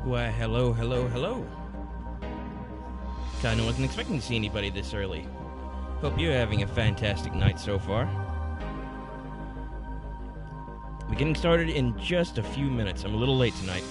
Why, hello, hello, hello. Kinda wasn't expecting to see anybody this early. Hope you're having a fantastic night so far. We're getting started in just a few minutes. I'm a little late tonight.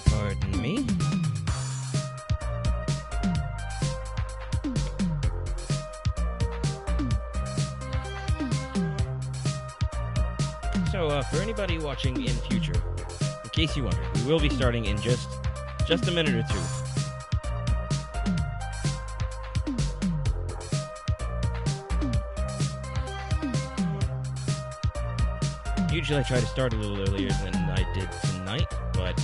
Pardon me? So, for anybody watching in future, in case you wonder, we will be starting in just a minute or two. Usually I try to start a little earlier than I did tonight, but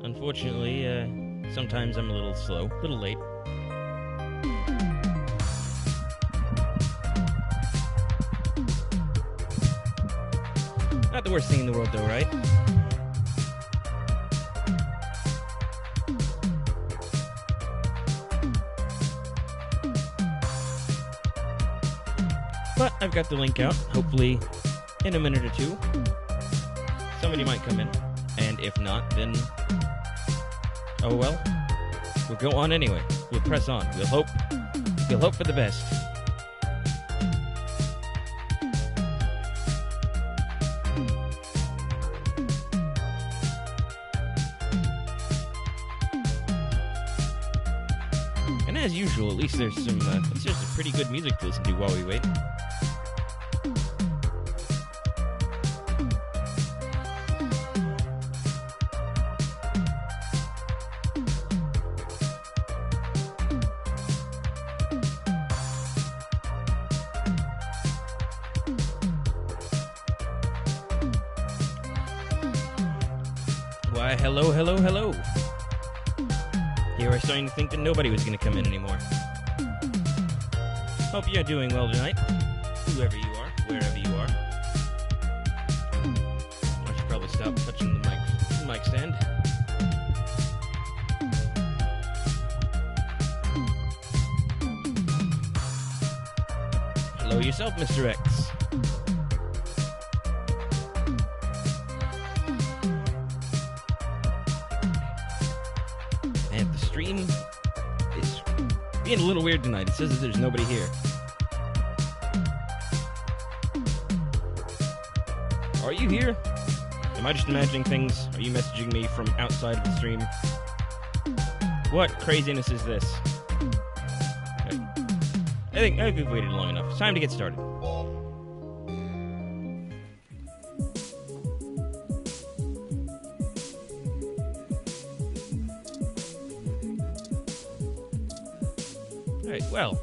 unfortunately, sometimes I'm a little slow, a little late. Not the worst thing in the world, though, right? But I've got the link out. Hopefully, in a minute or two, somebody might come in. And if not, then oh well. We'll go on anyway. We'll press on. We'll hope for the best. And as usual, at least there's some pretty good music to listen to while we wait. Why, hello, hello, hello. Here we're starting to think that nobody was going to come in anymore. Hope you're doing well tonight, whoever you are, wherever you are. I should probably stop touching the mic stand. Hello yourself, Mr. X. And the stream is being a little weird tonight. It says that there's nobody here. Are you here? Am I just imagining things? Are you messaging me from outside of the stream? What craziness is this? Okay. I think we've waited long enough. It's time to get started. Alright, well,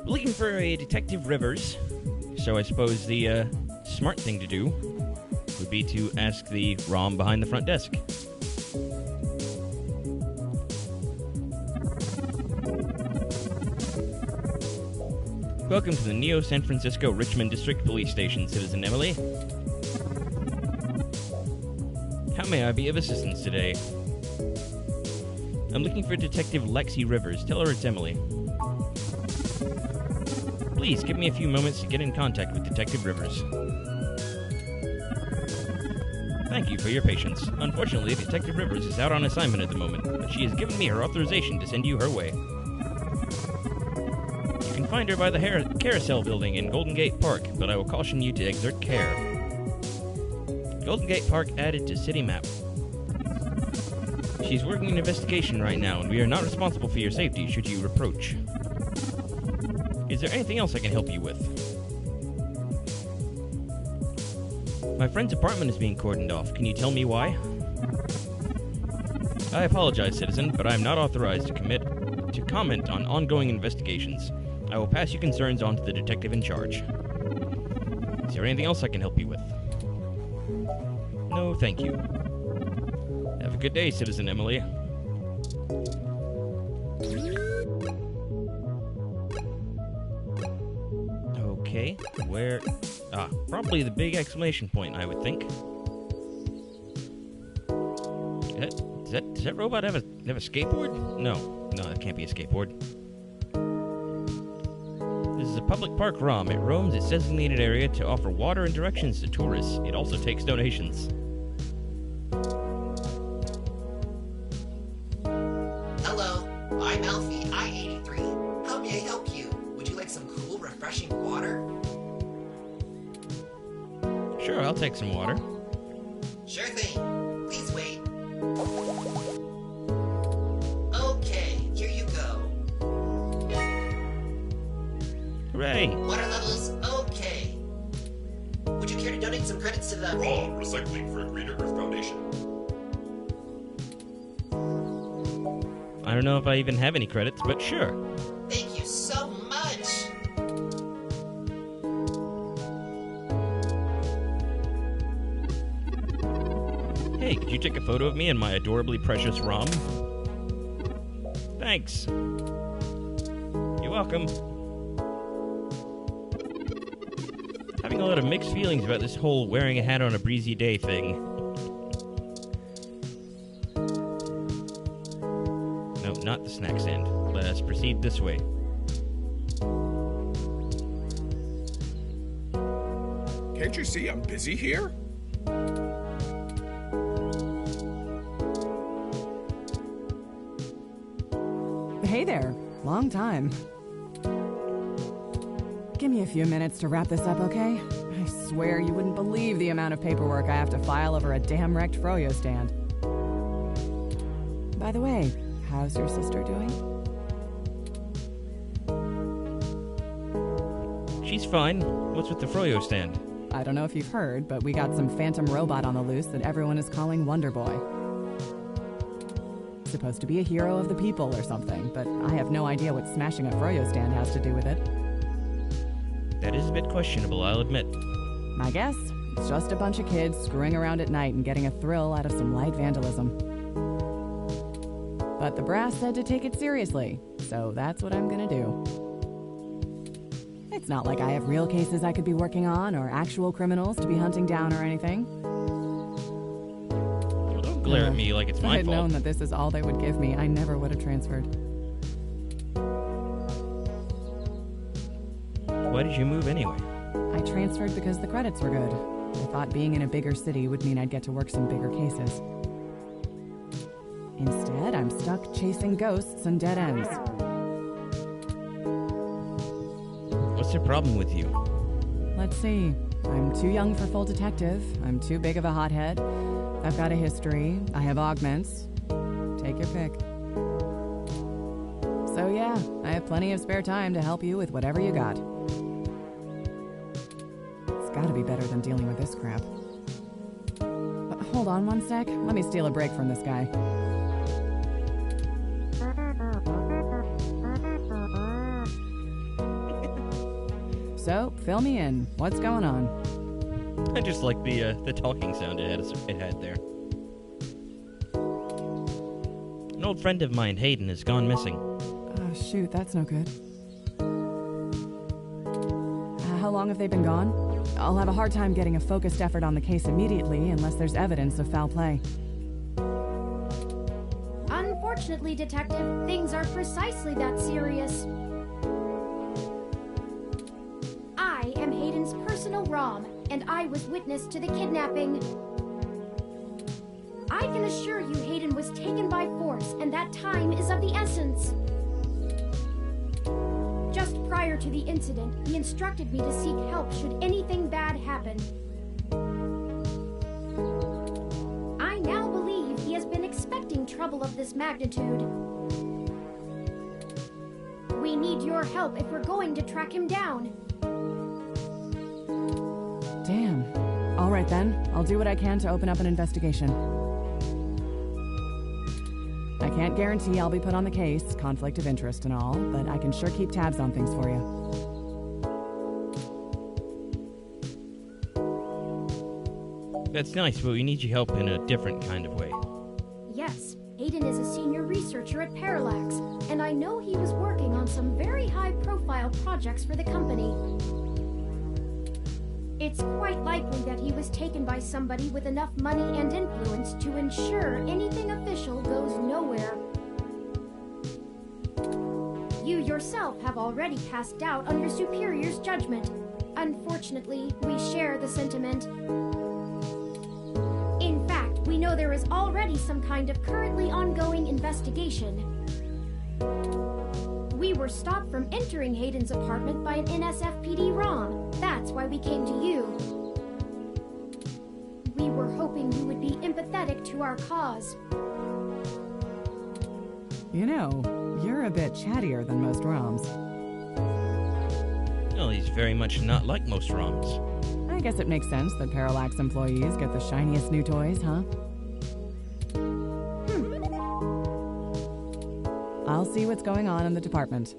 looking for a Detective Rivers, so I suppose the smart thing to do would be to ask the ROM behind the front desk. Welcome to the Neo San Francisco Richmond District Police Station, Citizen Emilie. How may I be of assistance today? I'm looking for Detective Lexi Rivers. Tell her it's Emilie. Please, give me a few moments to get in contact with Detective Rivers. Thank you for your patience. Unfortunately, Detective Rivers is out on assignment at the moment, but she has given me her authorization to send you her way. You can find her by the Carousel Building in Golden Gate Park, but I will caution you to exert care. Golden Gate Park added to City Map. She's working an investigation right now, and we are not responsible for your safety should you approach. Is there anything else I can help you with? My friend's apartment is being cordoned off. Can you tell me why? I apologize, citizen, but I am not authorized to comment on ongoing investigations. I will pass your concerns on to the detective in charge. Is there anything else I can help you with? No, thank you. Have a good day, Citizen Emilie. Okay, where... probably the big exclamation point, I would think. Does that robot have a skateboard? No, that can't be a skateboard. This is a public park ROM. It roams its designated area to offer water and directions to tourists. It also takes donations. Hello, I'm Alfie, I-83. How may I help you? Would you like some cool, refreshing water? Sure, I'll take some water. Sure thing. Please wait. Okay, here you go. Hooray! Water levels, okay. Would you care to donate some credits to the... ROM Recycling for Greater Earth Foundation. I don't know if I even have any credits, but sure. Thank you so much. Hey, could you take a photo of me and my adorably precious ROM? Thanks. You're welcome. Having a lot of mixed feelings about this whole wearing a hat on a breezy day thing. No, not the snack stand. Let us proceed this way. Can't you see I'm busy here? Hey there. Long time. Give me a few minutes to wrap this up, okay? I swear you wouldn't believe the amount of paperwork I have to file over a damn wrecked froyo stand. By the way, how's your sister doing? She's fine. What's with the froyo stand? I don't know if you've heard, but we got some phantom robot on the loose that everyone is calling Wonder Boy. Supposed to be a hero of the people or something, but I have no idea what smashing a froyo stand has to do with it. That is a bit questionable, I'll admit. My guess? It's just a bunch of kids screwing around at night and getting a thrill out of some light vandalism. But the brass said to take it seriously, so that's what I'm gonna do. It's not like I have real cases I could be working on or actual criminals to be hunting down or anything. Well, don't glare at me like it's If I my had fault. known that this is all they would give me, I never would have transferred. Why did you move anyway? I transferred because the credits were good. I thought being in a bigger city would mean I'd get to work some bigger cases. Instead, I'm stuck chasing ghosts and dead ends. What's the problem with you? Let's see. I'm too young for full detective. I'm too big of a hothead. I've got a history. I have augments. Take your pick. So yeah, I have plenty of spare time to help you with whatever you got. It's gotta be better than dealing with this crap. Hold on one sec. Let me steal a break from this guy. So, fill me in. What's going on? I just like the talking sound it had there. An old friend of mine, Hayden, has gone missing. Oh, shoot, that's no good. How long have they been gone? I'll have a hard time getting a focused effort on the case immediately unless there's evidence of foul play. Unfortunately, Detective, things are precisely that serious. I am Hayden's personal ROM, and I was witness to the kidnapping. I can assure you Hayden was taken by force, and that time is of the essence. Just prior to the incident, he instructed me to seek help should anything bad happen. I now believe he has been expecting trouble of this magnitude. We need your help if we're going to track him down. Damn. All right then, I'll do what I can to open up an investigation. I can't guarantee I'll be put on the case, conflict of interest and all, but I can sure keep tabs on things for you. That's nice, but we need your help in a different kind of way. Yes, Hayden is a senior researcher at Parallax, and I know he was working on some very high-profile projects for the company. It's quite likely that he was taken by somebody with enough money and influence to ensure anything official goes nowhere. You yourself have already cast doubt on your superior's judgment. Unfortunately, we share the sentiment. In fact, we know there is already some kind of currently ongoing investigation. We were stopped from entering Hayden's apartment by an NSFPD ROM. That's why we came to you. We were hoping you would be empathetic to our cause. You know, you're a bit chattier than most ROMs. Well, he's very much not like most ROMs. I guess it makes sense that Parallax employees get the shiniest new toys, huh? I'll see what's going on in the department.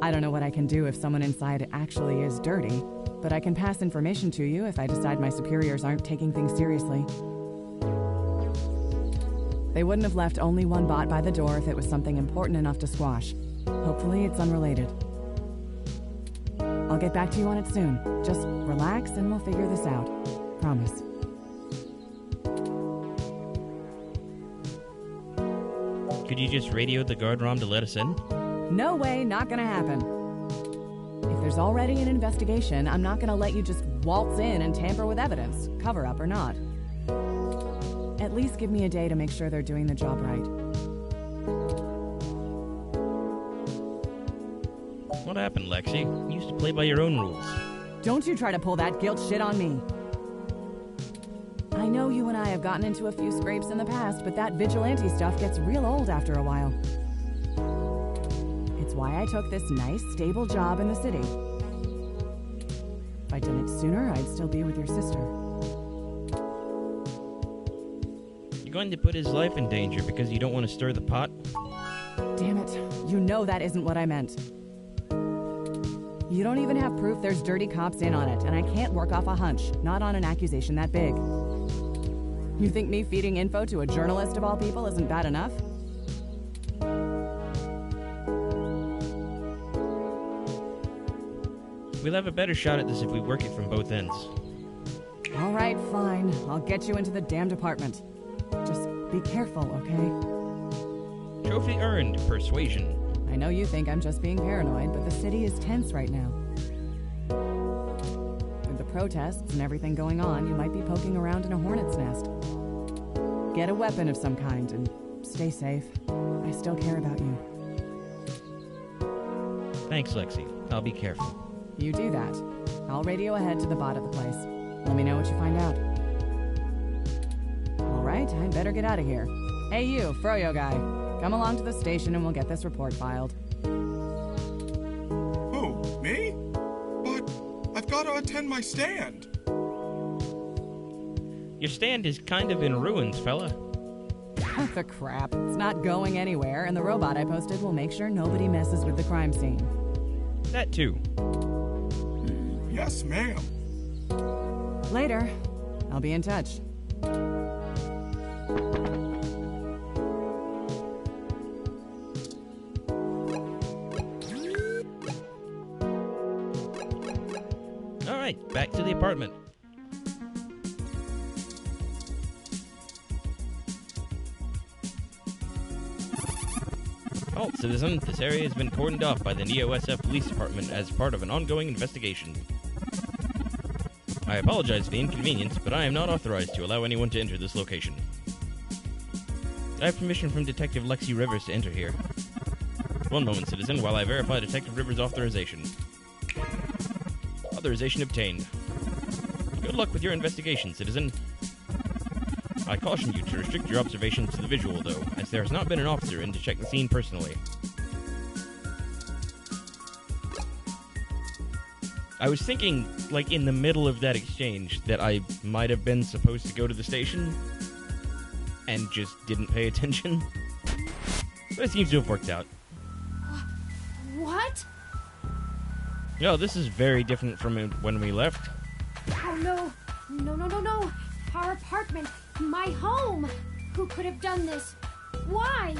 I don't know what I can do if someone inside actually is dirty, but I can pass information to you if I decide my superiors aren't taking things seriously. They wouldn't have left only one bot by the door if it was something important enough to squash. Hopefully it's unrelated. I'll get back to you on it soon. Just relax and we'll figure this out. Promise. Could you just radio the guard ROM to let us in? No way, not gonna happen. If there's already an investigation, I'm not gonna let you just waltz in and tamper with evidence, cover up or not. At least give me a day to make sure they're doing the job right. What happened, Lexi? You used to play by your own rules. Don't you try to pull that guilt shit on me. I know you and I have gotten into a few scrapes in the past, but that vigilante stuff gets real old after a while. It's why I took this nice, stable job in the city. If I'd done it sooner, I'd still be with your sister. You're going to put his life in danger because you don't want to stir the pot? Damn it. You know that isn't what I meant. You don't even have proof there's dirty cops in on it, and I can't work off a hunch, not on an accusation that big. You think me feeding info to a journalist of all people isn't bad enough? We'll have a better shot at this if we work it from both ends. All right, fine. I'll get you into the damn department. Just be careful, okay? Trophy earned, persuasion. I know you think I'm just being paranoid, but the city is tense right now. With the protests and everything going on, you might be poking around in a hornet's nest. Get a weapon of some kind and stay safe. I still care about you. Thanks, Lexi. I'll be careful. You do that. I'll radio ahead to the bot at the place. Let me know what you find out. All right, I'd better get out of here. Hey you, Froyo guy. Come along to the station and we'll get this report filed. Who, me? But I've got to attend my stand. Your stand is kind of in ruins, fella. The crap. It's not going anywhere, and the robot I posted will make sure nobody messes with the crime scene. That too. Yes, ma'am. Later. I'll be in touch. Alright, back to the apartment. Halt, citizen. This area has been cordoned off by the NEO-SF Police Department as part of an ongoing investigation. I apologize for the inconvenience, but I am not authorized to allow anyone to enter this location. I have permission from Detective Lexi Rivers to enter here. One moment, citizen, while I verify Detective Rivers' authorization. Authorization obtained. Good luck with your investigation, citizen. I caution you to restrict your observations to the visual, though, as there has not been an officer in to check the scene personally. I was thinking, like, in the middle of that exchange, that I might have been supposed to go to the station and just didn't pay attention. But it seems to have worked out. What? No, this is very different from when we left. Oh no. No. Our apartment. My home. Who could have done this? Why?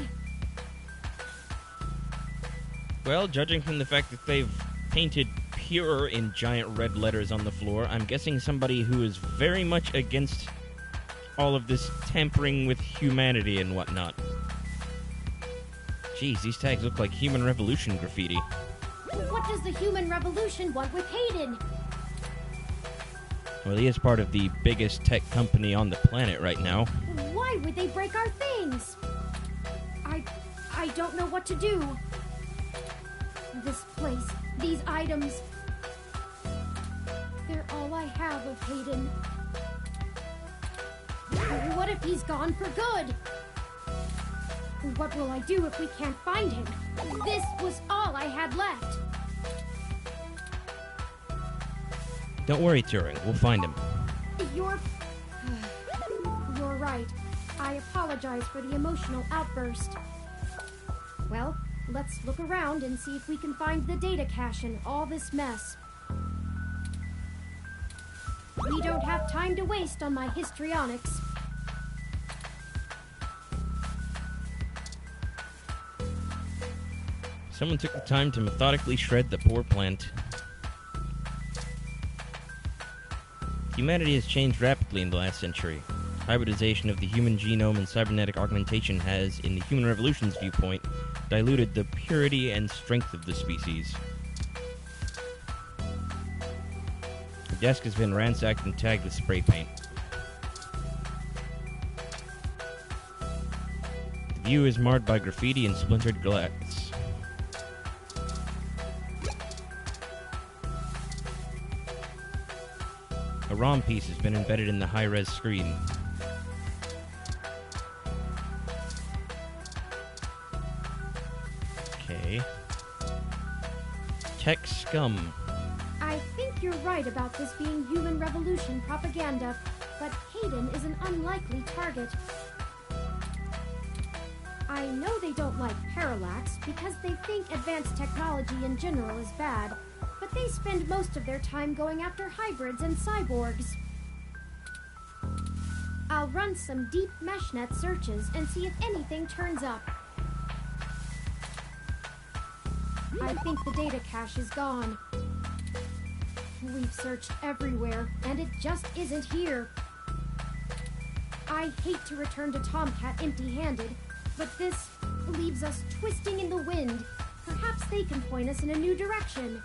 Well, judging from the fact that they've painted pure in giant red letters on the floor, I'm guessing somebody who is very much against all of this tampering with humanity and whatnot. Jeez, these tags look like Human Revolution graffiti. What does the Human Revolution want with Hayden? Well, he is part of the biggest tech company on the planet right now. Why would they break our things? I don't know what to do. This place, these items, they're all I have of Hayden. What if he's gone for good? What will I do if we can't find him? This was all I had left. Don't worry, Turing. We'll find him. You're right. I apologize for the emotional outburst. Well, let's look around and see if we can find the data cache in all this mess. We don't have time to waste on my histrionics. Someone took the time to methodically shred the poor plant. Humanity has changed rapidly in the last century. Hybridization of the human genome and cybernetic augmentation has, in the Human Revolution's viewpoint, diluted the purity and strength of the species. The desk has been ransacked and tagged with spray paint. The view is marred by graffiti and splintered glass. A ROM piece has been embedded in the high-res screen. Okay. Tech scum. I think you're right about this being Human Revolution propaganda, but Hayden is an unlikely target. I know they don't like Parallax because they think advanced technology in general is bad, but they spend most of their time going after hybrids and cyborgs. I'll run some deep meshnet searches and see if anything turns up. I think the data cache is gone. We've searched everywhere, and it just isn't here. I hate to return to Tomcat empty-handed, but this leaves us twisting in the wind. Perhaps they can point us in a new direction.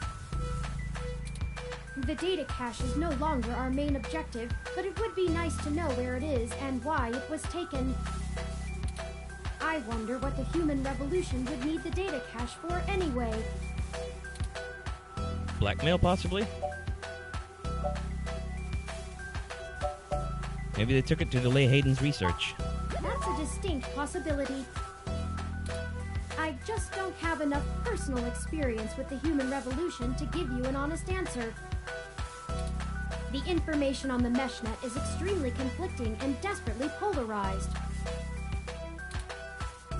The data cache is no longer our main objective, but it would be nice to know where it is and why it was taken. I wonder what the Human Revolution would need the data cache for anyway. Blackmail, possibly? Maybe they took it to delay Hayden's research. That's a distinct possibility. I just don't have enough personal experience with the Human Revolution to give you an honest answer. The information on the meshnet is extremely conflicting and desperately polarized.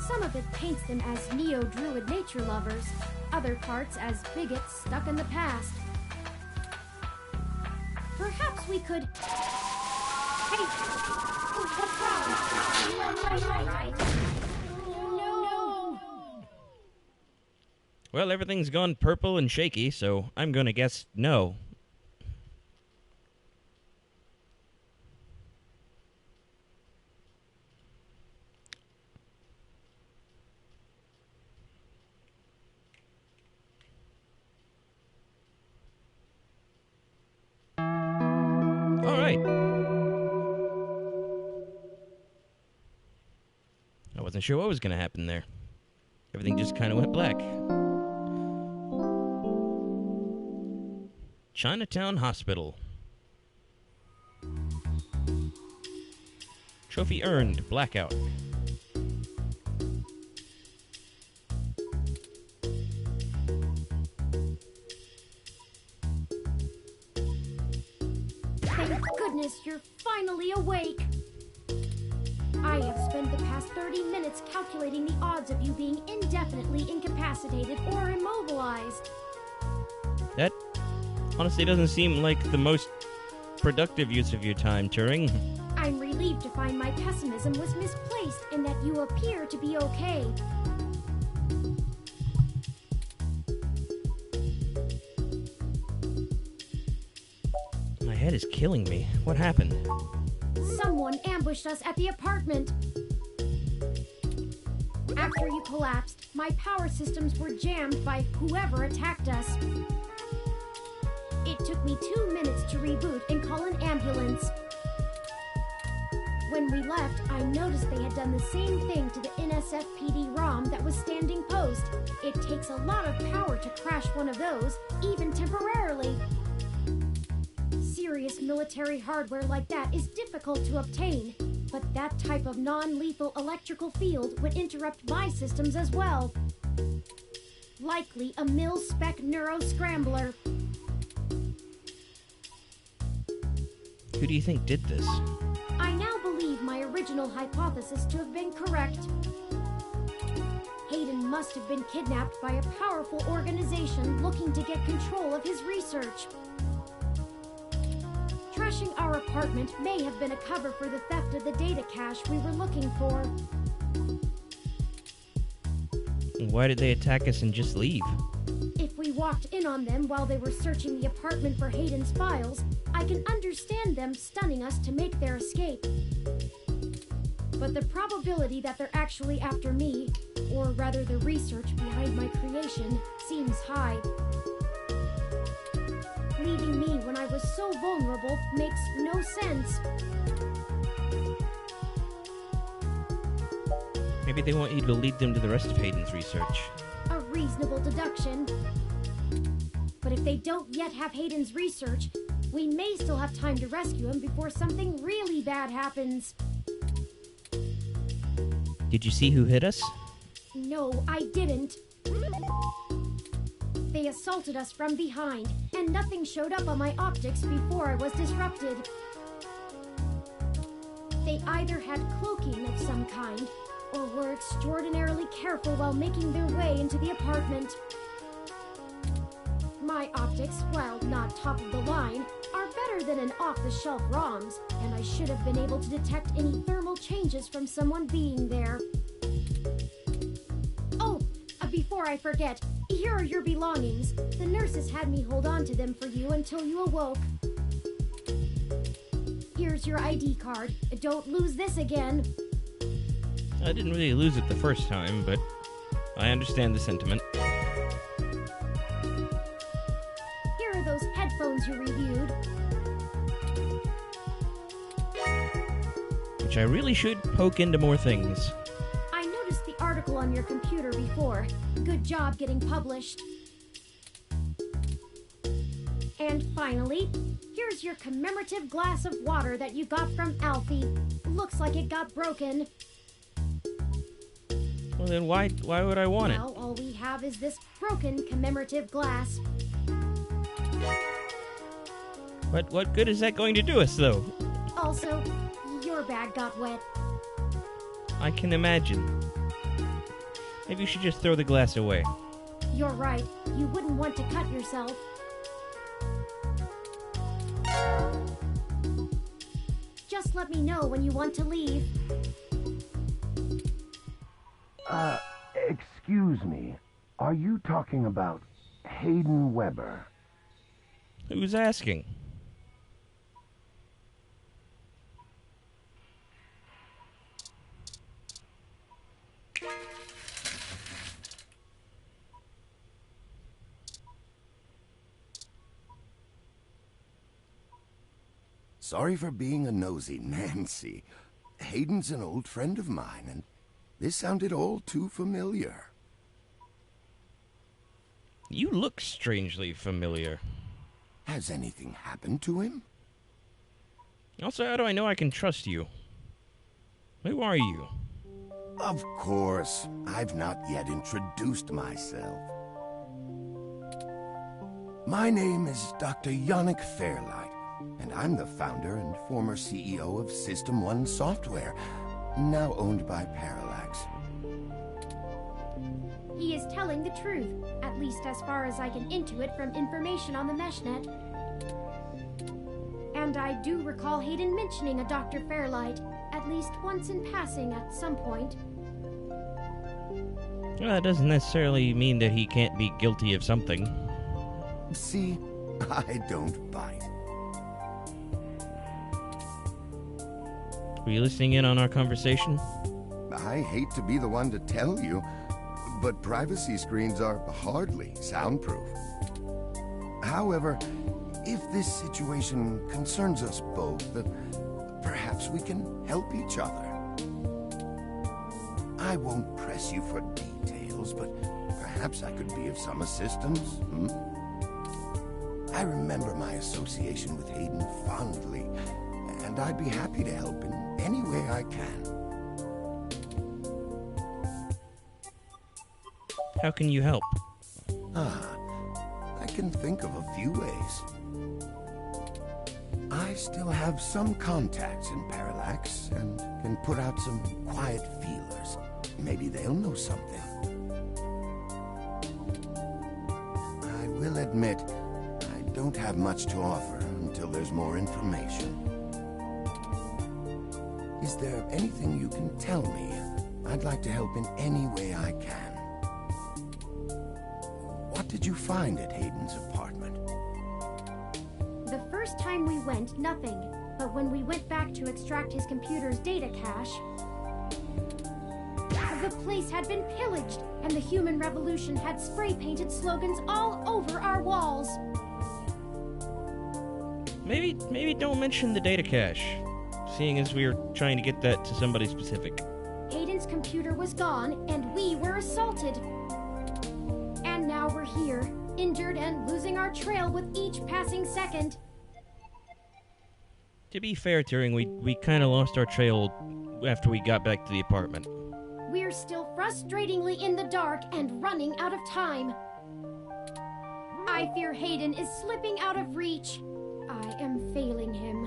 Some of it paints them as neo-druid nature lovers, other parts as bigots stuck in the past. Perhaps we could... Hey! What's wrong? You all right? No! Well, everything's gone purple and shaky, so I'm gonna guess no. All right. I wasn't sure what was gonna happen there. Everything just kind of went black. Chinatown Hospital. Trophy earned. Blackout. Thank goodness you're finally awake. I have spent the past 30 minutes calculating the odds of you being indefinitely incapacitated or immobilized. That honestly doesn't seem like the most productive use of your time, Turing. I'm relieved to find my pessimism was misplaced and that you appear to be okay. My head is killing me. What happened? Someone ambushed us at the apartment. After you collapsed, my power systems were jammed by whoever attacked us. It took me 2 minutes to reboot and call an ambulance. When we left, I noticed they had done the same thing to the NSFPD ROM that was standing post. It takes a lot of power to crash one of those, even temporarily. Serious military hardware like that is difficult to obtain, but that type of non-lethal electrical field would interrupt my systems as well. Likely a mil-spec neuro-scrambler. Who do you think did this? I now believe my original hypothesis to have been correct. Hayden must have been kidnapped by a powerful organization looking to get control of his research. Trashing our apartment may have been a cover for the theft of the data cache we were looking for. Why did they attack us and just leave? If we walked in on them while they were searching the apartment for Hayden's files, I can understand them stunning us to make their escape. But the probability that they're actually after me, or rather the research behind my creation, seems high. Leaving me when I was so vulnerable makes no sense. Maybe they want you to lead them to the rest of Hayden's research. A reasonable deduction. But if they don't yet have Hayden's research, we may still have time to rescue him before something really bad happens. Did you see who hit us? No, I didn't. They assaulted us from behind, and nothing showed up on my optics before I was disrupted. They either had cloaking of some kind, or were extraordinarily careful while making their way into the apartment. My optics, while not top of the line, are better than an off-the-shelf ROM's, and I should have been able to detect any thermal changes from someone being there. Oh, before I forget, here are your belongings. The nurses had me hold on to them for you until you awoke. Here's your ID card. Don't lose this again. I didn't really lose it the first time, but I understand the sentiment. Here are those headphones you reviewed. Which I really should poke into more things. I noticed the article on your computer before. Good job getting published. And finally, here's your commemorative glass of water that you got from Alfie. Looks like it got broken. Well then why would I want it? Well, all we have is this broken commemorative glass. But what good is that going to do us, though? Also, your bag got wet. I can imagine. Maybe you should just throw the glass away. You're right. You wouldn't want to cut yourself. Just let me know when you want to leave. Excuse me. Are you talking about Hayden Weber? Who's asking? Sorry for being a nosy, Nancy. Hayden's an old friend of mine, and this sounded all too familiar. You look strangely familiar. Has anything happened to him? Also, how do I know I can trust you? Who are you? Of course, I've not yet introduced myself. My name is Dr. Yannick Fairlight, and I'm the founder and former CEO of System 1 Software, now owned by Parallax. He is telling the truth, at least as far as I can intuit from information on the meshnet. And I do recall Hayden mentioning a Dr. Fairlight, at least once in passing at some point. Well, that doesn't necessarily mean that he can't be guilty of something. See, I don't bite. Were you listening in on our conversation? I hate to be the one to tell you, but privacy screens are hardly soundproof. However, if this situation concerns us both, perhaps we can help each other. I won't press you for details, but perhaps I could be of some assistance. I remember my association with Hayden fondly, and I'd be happy to help in any way I can. How can you help? I can think of a few ways. I still have some contacts in Parallax and can put out some quiet feelers. Maybe they'll know something. I will admit, I don't have much to offer until there's more information. Is there anything you can tell me? I'd like to help in any way I can. What did you find at Hayden's apartment? The first time we went, nothing. But when we went back to extract his computer's data cache, the place had been pillaged, and the human revolution had spray-painted slogans all over our walls. Maybe don't mention the data cache, seeing as we were trying to get that to somebody specific. Hayden's computer was gone, and we were assaulted. And now we're here, injured and losing our trail with each passing second. To be fair, Turing, we kind of lost our trail after we got back to the apartment. We're still frustratingly in the dark and running out of time. I fear Hayden is slipping out of reach. I am failing him.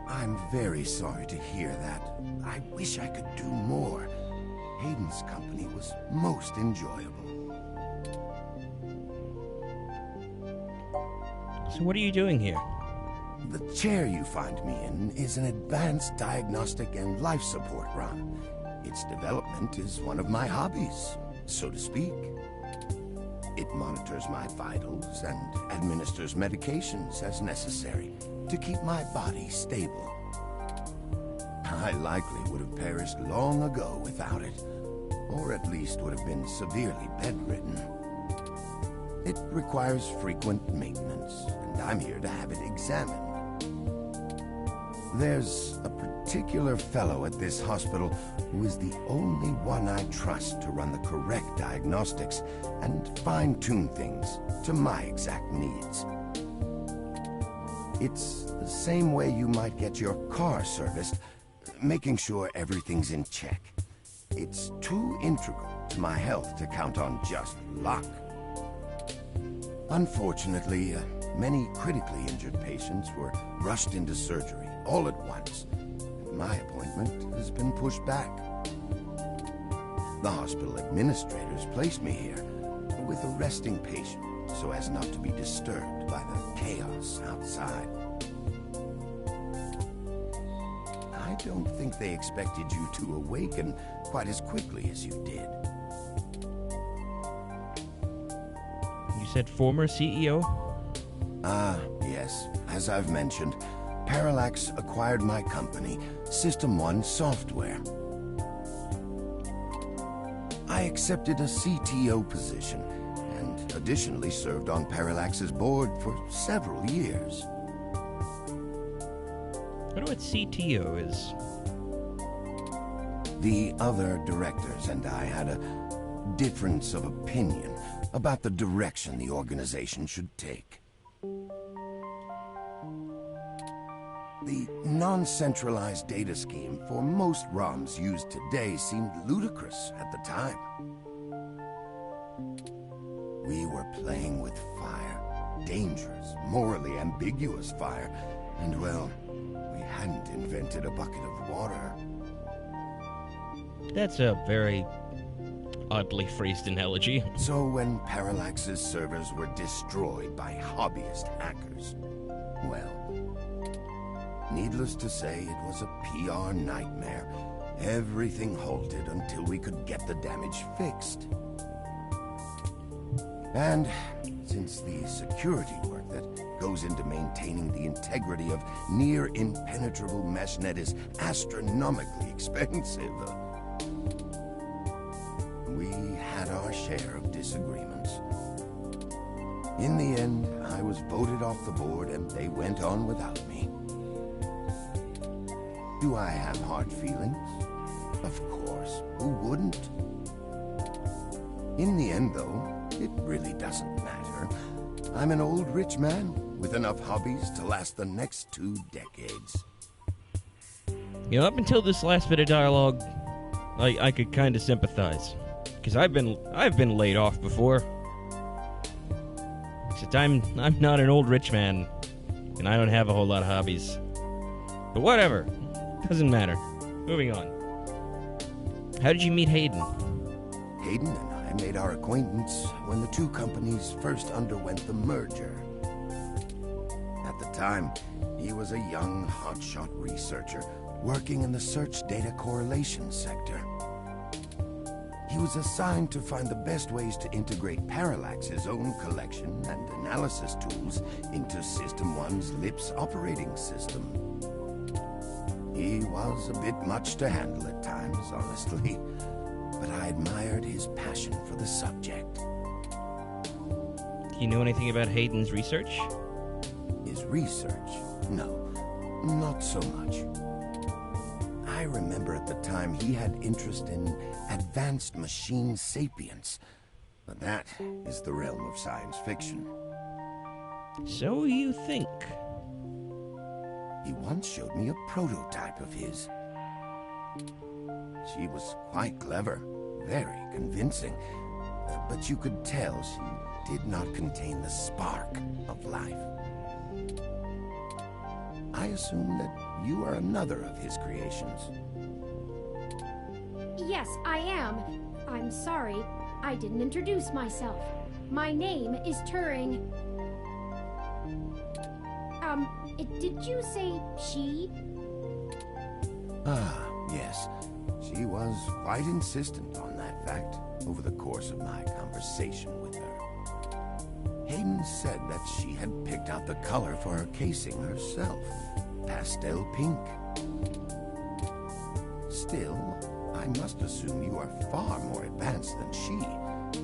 I'm very sorry to hear that. I wish I could do more. Hayden's company was most enjoyable. So what are you doing here? The chair you find me in is an advanced diagnostic and life support run. Its development is one of my hobbies, so to speak. It monitors my vitals and administers medications as necessary to keep my body stable. I likely would have perished long ago without it, or at least would have been severely bedridden. It requires frequent maintenance, and I'm here to have it examined. There's a particular fellow at this hospital who is the only one I trust to run the correct diagnostics and fine-tune things to my exact needs. It's the same way you might get your car serviced, making sure everything's in check. It's too integral to my health to count on just luck. Unfortunately, many critically injured patients were rushed into surgery all at once, and my appointment has been pushed back. The hospital administrators placed me here with a resting patient so as not to be disturbed by the chaos outside. don't think they expected you to awaken quite as quickly as you did. You said former CEO? Ah, yes. As I've mentioned, Parallax acquired my company, System 1 Software. I accepted a CTO position, and additionally served on Parallax's board for several years. I wonder what CTO is. The other directors and I had a difference of opinion about the direction the organization should take. The non-centralized data scheme for most ROMs used today seemed ludicrous at the time. We were playing with fire. Dangerous, morally ambiguous fire. And well, we hadn't invented a bucket of water. That's a very oddly phrased analogy. So when Parallax's servers were destroyed by hobbyist hackers, well, needless to say, it was a PR nightmare. Everything halted until we could get the damage fixed. And since the security work that goes into maintaining the integrity of near-impenetrable meshnet is astronomically expensive, we had our share of disagreements. In the end, I was voted off the board and they went on without me. Do I have hard feelings? Of course, who wouldn't? In the end, though, it really doesn't matter. I'm an old rich man with enough hobbies to last the next 2 decades. You know, up until this last bit of dialogue, I could kind of sympathize. Because I've been laid off before. Except I'm not an old rich man, and I don't have a whole lot of hobbies. But whatever. Doesn't matter. Moving on. How did you meet Hayden? Hayden and I made our acquaintance when the two companies first underwent the merger. At the time, he was a young, hotshot researcher working in the search data correlation sector. He was assigned to find the best ways to integrate Parallax's own collection and analysis tools into System 1's LIPS operating system. He was a bit much to handle at times, honestly, but I admired his passion for the subject. Do you know anything about Hayden's research? His research? No, not so much. I remember at the time he had interest in advanced machine sapience, but that is the realm of science fiction. So you think. He once showed me a prototype of his. She was quite clever, very convincing, but you could tell she did not contain the spark of life. I assume that you are another of his creations. Yes, I am. I'm sorry, I didn't introduce myself. My name is Turing. Did you say she? Ah, yes. She was quite insistent on that fact over the course of my conversation with her. Hayden said that she had picked out the color for her casing herself. Pastel pink. Still, I must assume you are far more advanced than she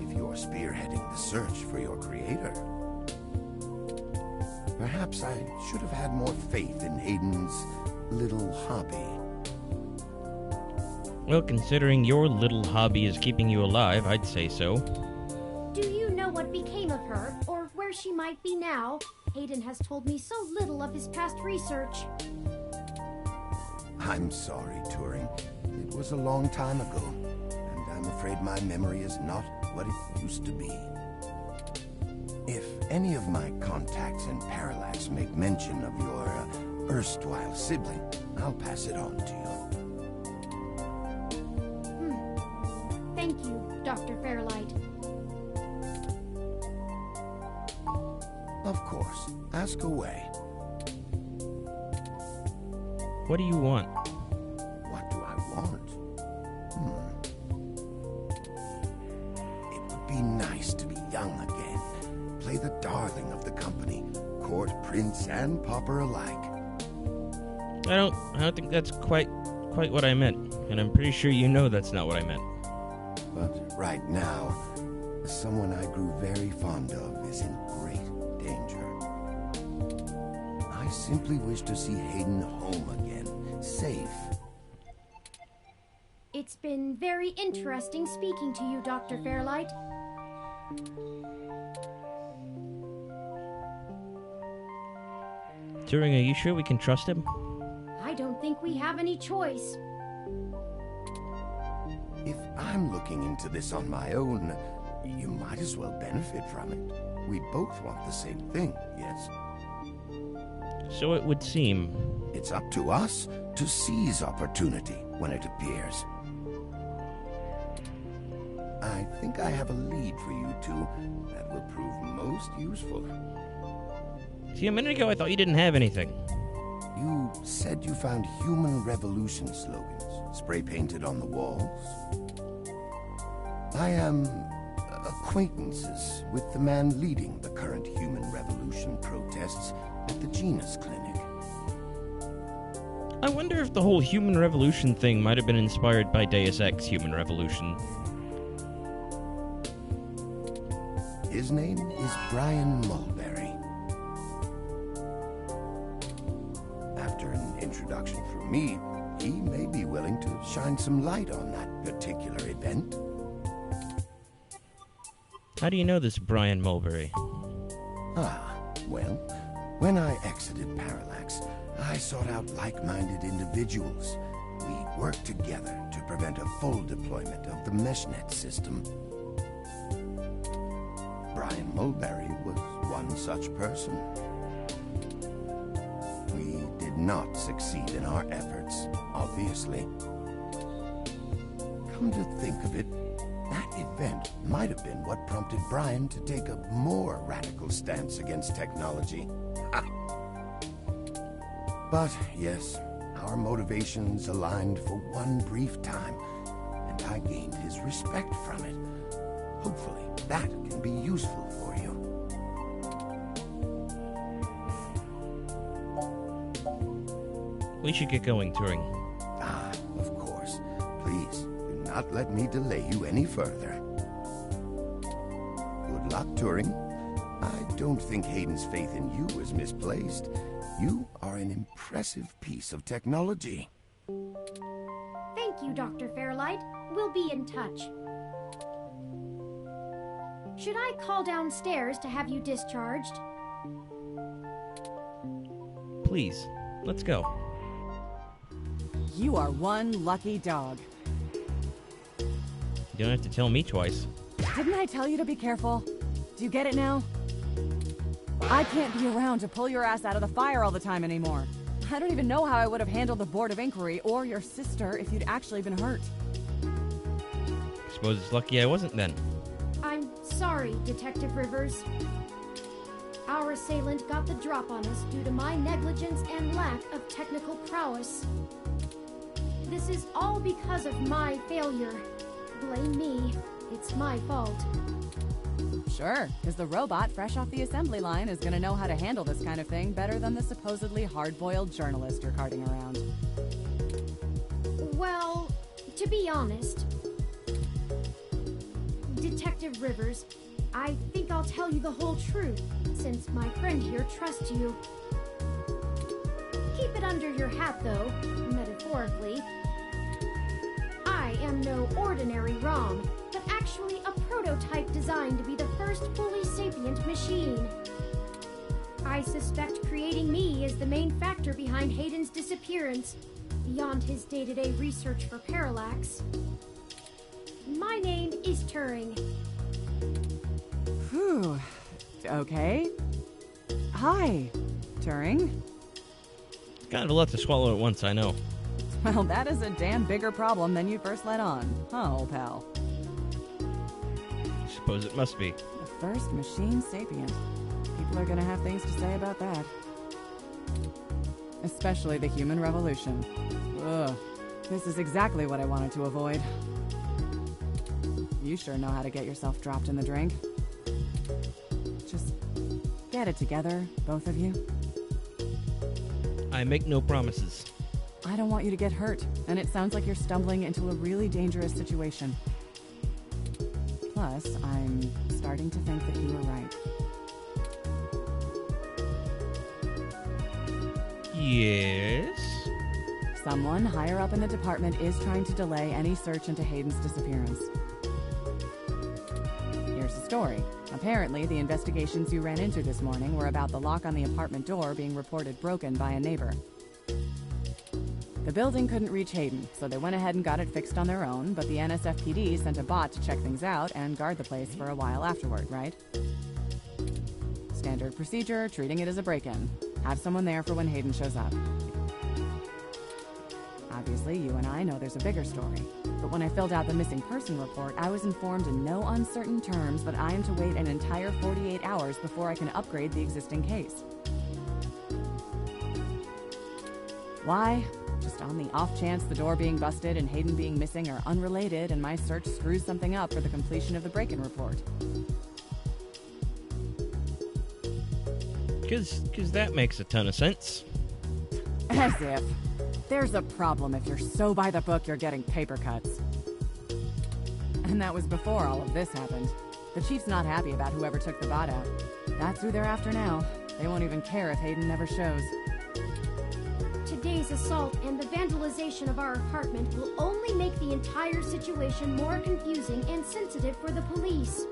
if you're spearheading the search for your creator. Perhaps I should have had more faith in Hayden's little hobby. Well, considering your little hobby is keeping you alive, I'd say so. Do you know what became of her, or where she might be now? Hayden has told me so little of his past research. I'm sorry, Turing. It was a long time ago, and I'm afraid my memory is not what it used to be. If any of my contacts in Parallax make mention of your erstwhile sibling, I'll pass it on to you. Thank you, Dr. Fairlight. Of course. Ask away. What do you want? darling of the company, court prince and pauper alike. I don't think that's quite what I meant, and I'm pretty sure you know that's not what I meant. But right now, someone I grew very fond of is in great danger. I simply wish to see Hayden home again, safe. It's been very interesting speaking to you, Dr. Fairlight. Turing, are you sure we can trust him? I don't think we have any choice. If I'm looking into this on my own, you might as well benefit from it. We both want the same thing, yes? So it would seem. It's up to us to seize opportunity when it appears. I think I have a lead for you two that will prove most useful. See, a minute ago I thought you didn't have anything. You said you found human revolution slogans spray-painted on the walls. I am acquaintances with the man leading the current human revolution protests at the Genus Clinic. I wonder if the whole human revolution thing might have been inspired by Deus Ex Human Revolution. His name is Brian Mulberry. After an introduction from me, he may be willing to shine some light on that particular event. How do you know this Brian Mulberry? Well, when I exited Parallax, I sought out like-minded individuals. We worked together to prevent a full deployment of the MeshNet system. Brian Mulberry was one such person. We did not succeed in our efforts, obviously. Come to think of it, that event might have been what prompted Brian to take a more radical stance against technology. But yes, our motivations aligned for one brief time, and I gained his respect from it. Hopefully, that can be useful for you. We should get going, Turing. Of course. Please, do not let me delay you any further. Good luck, Turing. I don't think Hayden's faith in you is misplaced. You are an impressive piece of technology. Thank you, Dr. Fairlight. We'll be in touch. Should I call downstairs to have you discharged? Please, let's go. You are one lucky dog. You don't have to tell me twice. Didn't I tell you to be careful? Do you get it now? I can't be around to pull your ass out of the fire all the time anymore. I don't even know how I would have handled the Board of Inquiry or your sister if you'd actually been hurt. Suppose it's lucky I wasn't then. I'm sorry, Detective Rivers. Our assailant got the drop on us due to my negligence and lack of technical prowess. This is all because of my failure. Blame me. It's my fault. Sure, because the robot fresh off the assembly line is gonna know how to handle this kind of thing better than the supposedly hard-boiled journalist you're carting around. Well, to be honest, Detective Rivers, I think I'll tell you the whole truth, since my friend here trusts you. Keep it under your hat, though, metaphorically. I am no ordinary ROM, but actually a prototype designed to be the first fully sapient machine. I suspect creating me is the main factor behind Hayden's disappearance, beyond his day-to-day research for Parallax. My name is Turing. Whew. Okay. Hi, Turing. Kind of a lot to swallow at once, I know. Well, that is a damn bigger problem than you first let on, huh, old pal? Suppose it must be. The first machine sapient. People are gonna have things to say about that. Especially the human revolution. Ugh. This is exactly what I wanted to avoid. You sure know how to get yourself dropped in the drink. Just get it together, both of you? I make no promises. I don't want you to get hurt, and it sounds like you're stumbling into a really dangerous situation. Plus, I'm starting to think that you were right. Yes? Someone higher up in the department is trying to delay any search into Hayden's disappearance. Here's the story. Apparently, the investigations you ran into this morning were about the lock on the apartment door being reported broken by a neighbor. The building couldn't reach Hayden, so they went ahead and got it fixed on their own, but the NSFPD sent a bot to check things out and guard the place for a while afterward, right? Standard procedure, treating it as a break-in. Have someone there for when Hayden shows up. Obviously, you and I know there's a bigger story. But when I filled out the missing person report, I was informed in no uncertain terms that I am to wait an entire 48 hours before I can upgrade the existing case. Why? Just on the off chance the door being busted and Hayden being missing are unrelated and my search screws something up for the completion of the break-in report. Cause that makes a ton of sense. As if. There's a problem if you're so by the book you're getting paper cuts. And that was before all of this happened. The chief's not happy about whoever took the bot out. That's who they're after now. They won't even care if Hayden never shows. Today's assault and the vandalization of our apartment will only make the entire situation more confusing and sensitive for the police.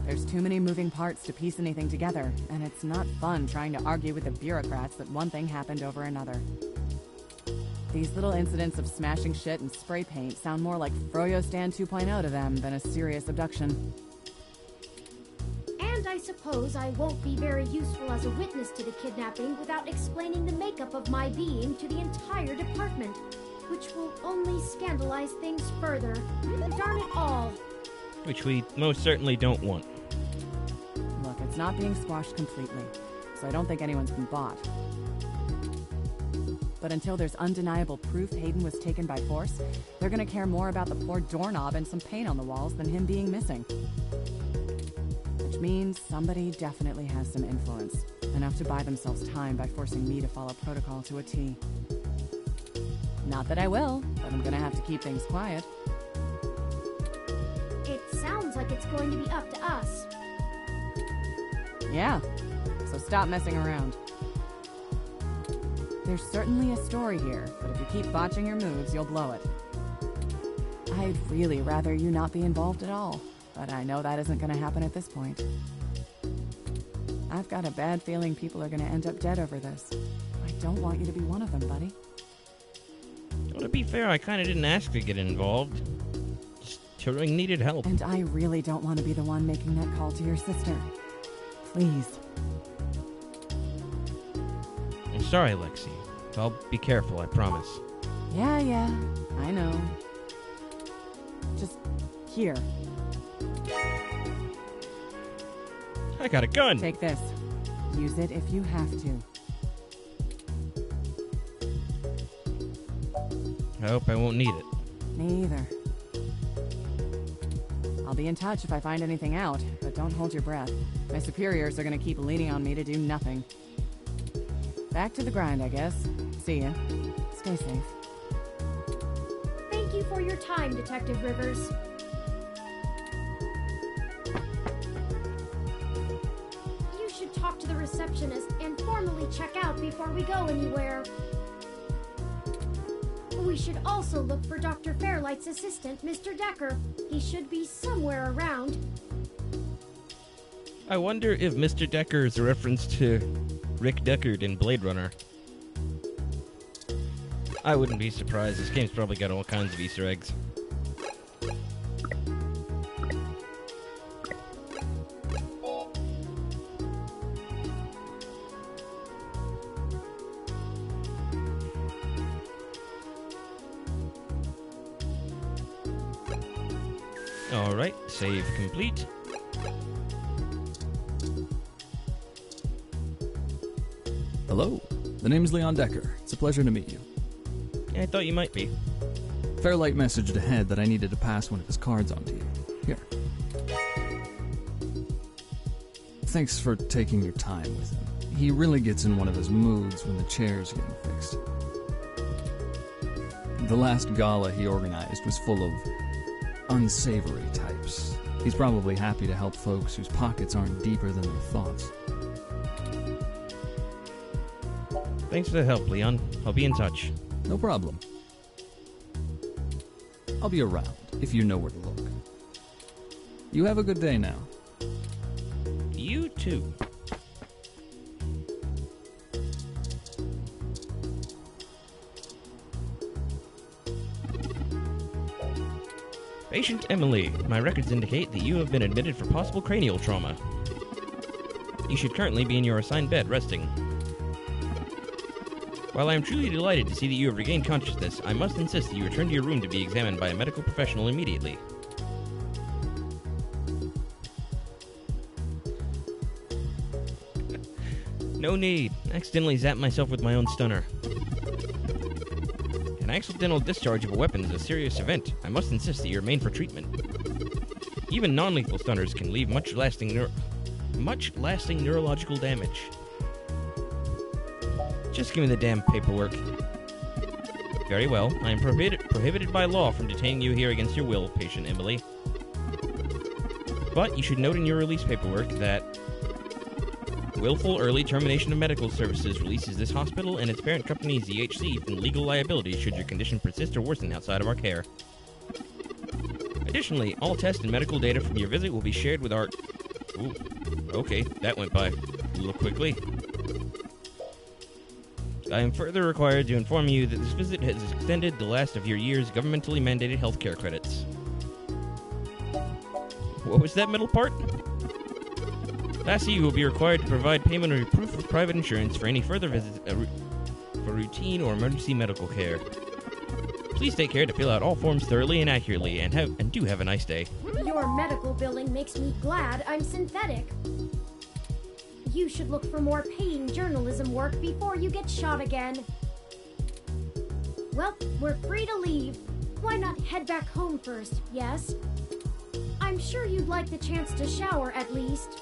There's too many moving parts to piece anything together, and it's not fun trying to argue with the bureaucrats that one thing happened over another. These little incidents of smashing shit and spray paint sound more like Froyo Stand 2.0 to them than a serious abduction. And I suppose I won't be very useful as a witness to the kidnapping without explaining the makeup of my being to the entire department, which will only scandalize things further. Darn it all! Which we most certainly don't want. Look, it's not being squashed completely, so I don't think anyone's been bought. But until there's undeniable proof Hayden was taken by force, they're gonna care more about the poor doorknob and some paint on the walls than him being missing. Which means somebody definitely has some influence, enough to buy themselves time by forcing me to follow protocol to a T. Not that I will, but I'm gonna have to keep things quiet. It sounds like it's going to be up to us. Yeah, so stop messing around. There's certainly a story here, but if you keep botching your moves, you'll blow it. I'd really rather you not be involved at all, but I know that isn't gonna happen at this point. I've got a bad feeling people are gonna end up dead over this. I don't want you to be one of them, buddy. Well, to be fair, I kinda didn't ask to get involved. Just Turing needed help. And I really don't want to be the one making that call to your sister. Please. I'm sorry, Lexi. I'll be careful, I promise. Yeah, I know. Just here. I got a gun! Take this. Use it if you have to. I hope I won't need it. Me either. I'll be in touch if I find anything out, but don't hold your breath. My superiors are gonna keep leaning on me to do nothing. Back to the grind, I guess. See ya. Stay safe. Thank you for your time, Detective Rivers. You should talk to the receptionist and formally check out before we go anywhere. We should also look for Dr. Fairlight's assistant, Mr. Decker. He should be somewhere around. I wonder if Mr. Decker is a reference to Rick Deckard in Blade Runner. I wouldn't be surprised. This game's probably got all kinds of Easter eggs. Alright, save complete. Hello, the name's Leon Decker. It's a pleasure to meet you. Yeah, I thought you might be. Fairlight messaged ahead that I needed to pass one of his cards on to you. Here. Thanks for taking your time with him. He really gets in one of his moods when the chair's getting fixed. The last gala he organized was full of unsavory types. He's probably happy to help folks whose pockets aren't deeper than their thoughts. Thanks for the help, Leon. I'll be in touch. No problem. I'll be around if you know where to look. You have a good day now. You too. Patient Emilie, my records indicate that you have been admitted for possible cranial trauma. You should currently be in your assigned bed, resting. While I am truly delighted to see that you have regained consciousness, I must insist that you return to your room to be examined by a medical professional immediately. No need. I accidentally zapped myself with my own stunner. An accidental discharge of a weapon is a serious event. I must insist that you remain for treatment. Even non-lethal stunners can leave much lasting neurological damage. Just give me the damn paperwork. Very well. I am prohibited by law from detaining you here against your will, patient Emilie. But you should note in your release paperwork that willful early termination of medical services releases this hospital and its parent company ZHC from legal liability should your condition persist or worsen outside of our care. Additionally, all test and medical data from your visit will be shared with our... Ooh, okay, that went by a little quickly. I am further required to inform you that this visit has extended the last of your year's governmentally mandated healthcare credits. What was that middle part? Lastly, you will be required to provide payment or proof of private insurance for any further visits for routine or emergency medical care. Please take care to fill out all forms thoroughly and accurately, and do have a nice day. Your medical billing makes me glad I'm synthetic. You should look for more paying journalism work before you get shot again. Well, we're free to leave. Why not head back home first, yes? I'm sure you'd like the chance to shower at least.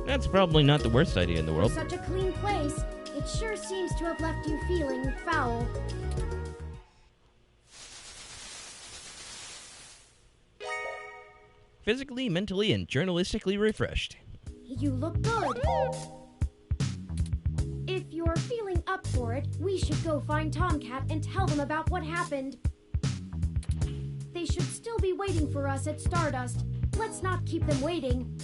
That's probably not the worst idea in the world. For such a clean place, it sure seems to have left you feeling foul. Physically, mentally, and journalistically refreshed. You look good. If you're feeling up for it, we should go find Tomcat and tell them about what happened. They should still be waiting for us at Stardust. Let's not keep them waiting.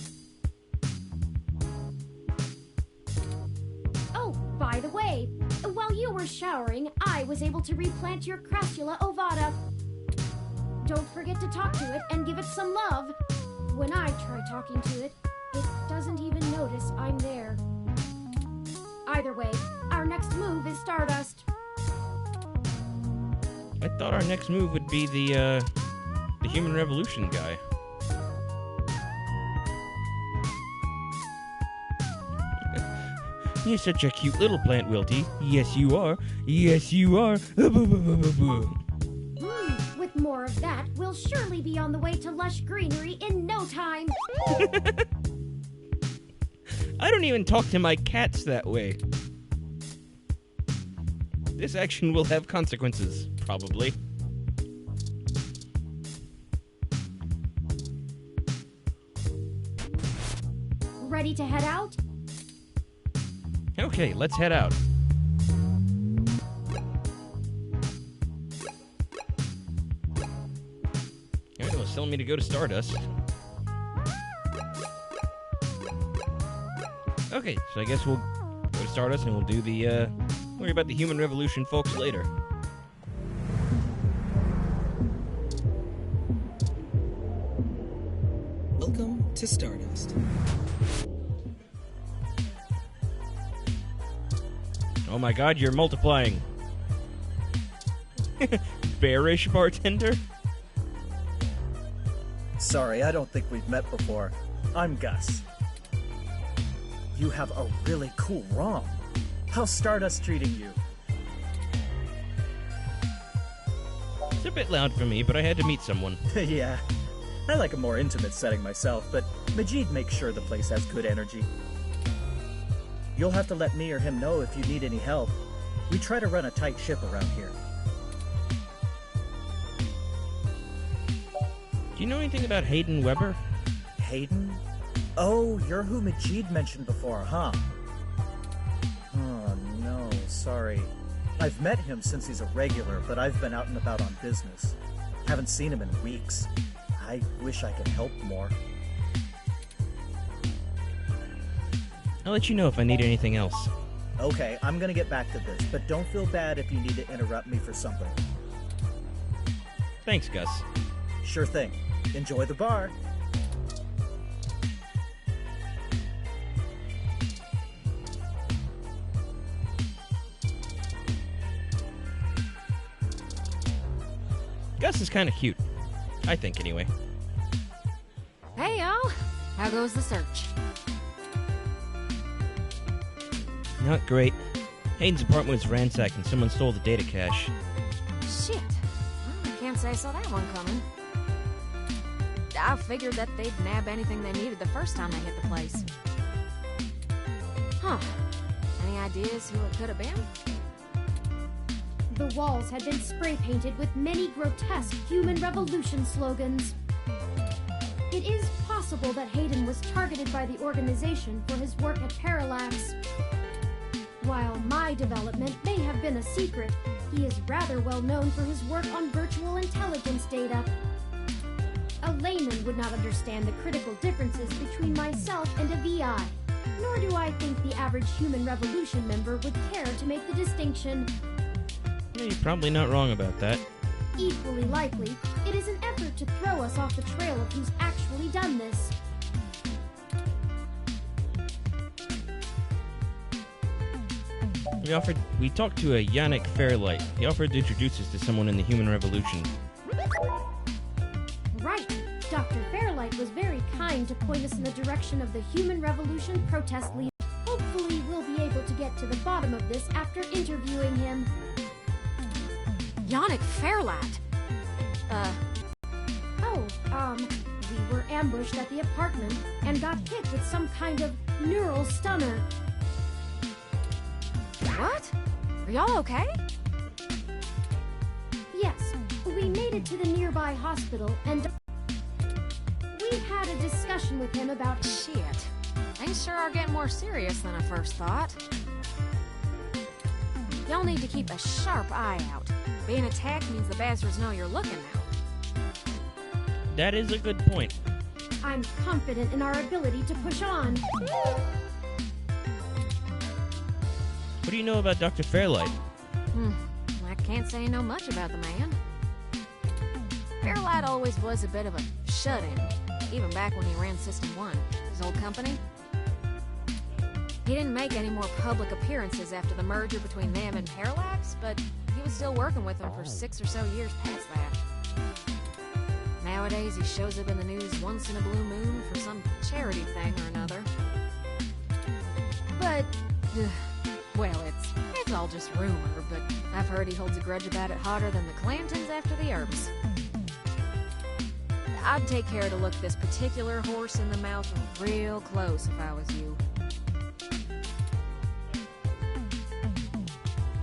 Oh, by the way, while you were showering, I was able to replant your Crassula ovata. Don't forget to talk to it and give it some love. When I try talking to it, it doesn't even notice I'm there. Either way, our next move is Stardust. I thought our next move would be the Human Revolution guy. You're such a cute little plant, Wilty. Yes, you are. Yes, you are. With more of that, we'll surely be on the way to lush greenery in no time. I don't even talk to my cats that way. This action will have consequences, probably. Ready to head out? Okay, let's head out. Alright, well, it's telling me to go to Stardust. Okay, so I guess we'll go to Stardust and we'll do the, worry about the Human Revolution folks later. Welcome to Stardust. Oh my god, you're multiplying. Bearish bartender? Sorry, I don't think we've met before. I'm Gus. You have a really cool ROM. How's Stardust treating you? It's a bit loud for me, but I had to meet someone. Yeah. I like a more intimate setting myself, but Majid makes sure the place has good energy. You'll have to let me or him know if you need any help. We try to run a tight ship around here. Do you know anything about Hayden Weber? Hayden? Oh, you're who Majid mentioned before, huh? Oh, no, sorry. I've met him since he's a regular, but I've been out and about on business. Haven't seen him in weeks. I wish I could help more. I'll let you know if I need anything else. Okay, I'm gonna get back to this, but don't feel bad if you need to interrupt me for something. Thanks, Gus. Sure thing. Enjoy the bar. Gus is kind of cute. I think, anyway. Hey, y'all. How goes the search? Not great. Hayden's apartment was ransacked and someone stole the data cache. Shit. Well, I can't say I saw that one coming. I figured that they'd nab anything they needed the first time they hit the place. Huh. Any ideas who it could have been? The walls had been spray painted with many grotesque human revolution slogans. It is possible that Hayden was targeted by the organization for his work at Parallax. While my development may have been a secret, he is rather well known for his work on virtual intelligence data. A layman would not understand the critical differences between myself and a VI, nor do I think the average human revolution member would care to make the distinction. Yeah, you're probably not wrong about that. Equally likely, it is an effort to throw us off the trail of who's actually done this. We talked to a Yannick Fairlight. He offered to introduce us to someone in the Human Revolution. Right. Dr. Fairlight was very kind to point us in the direction of the Human Revolution protest leader. Hopefully we'll be able to get to the bottom of this after interviewing him. Yannick Fairlight? We were ambushed at the apartment and got hit with some kind of neural stunner. What? Are y'all okay? Yes, we made it to the nearby hospital and we had a discussion with him about... Shit. Things sure are getting more serious than I first thought. Y'all need to keep a sharp eye out. Being attacked means the bastards know you're looking now. That is a good point. I'm confident in our ability to push on. What do you know about Dr. Fairlight? I can't say I know much about the man. Fairlight always was a bit of a shut-in, even back when he ran System 1, his old company. He didn't make any more public appearances after the merger between them and Parallax, but he was still working with them for 6 or so years past that. Nowadays, he shows up in the news once in a blue moon for some charity thing or another. But, well, it's all just rumor, but I've heard he holds a grudge about it hotter than the Clantons after the Earps. I'd take care to look this particular horse in the mouth real close if I was you.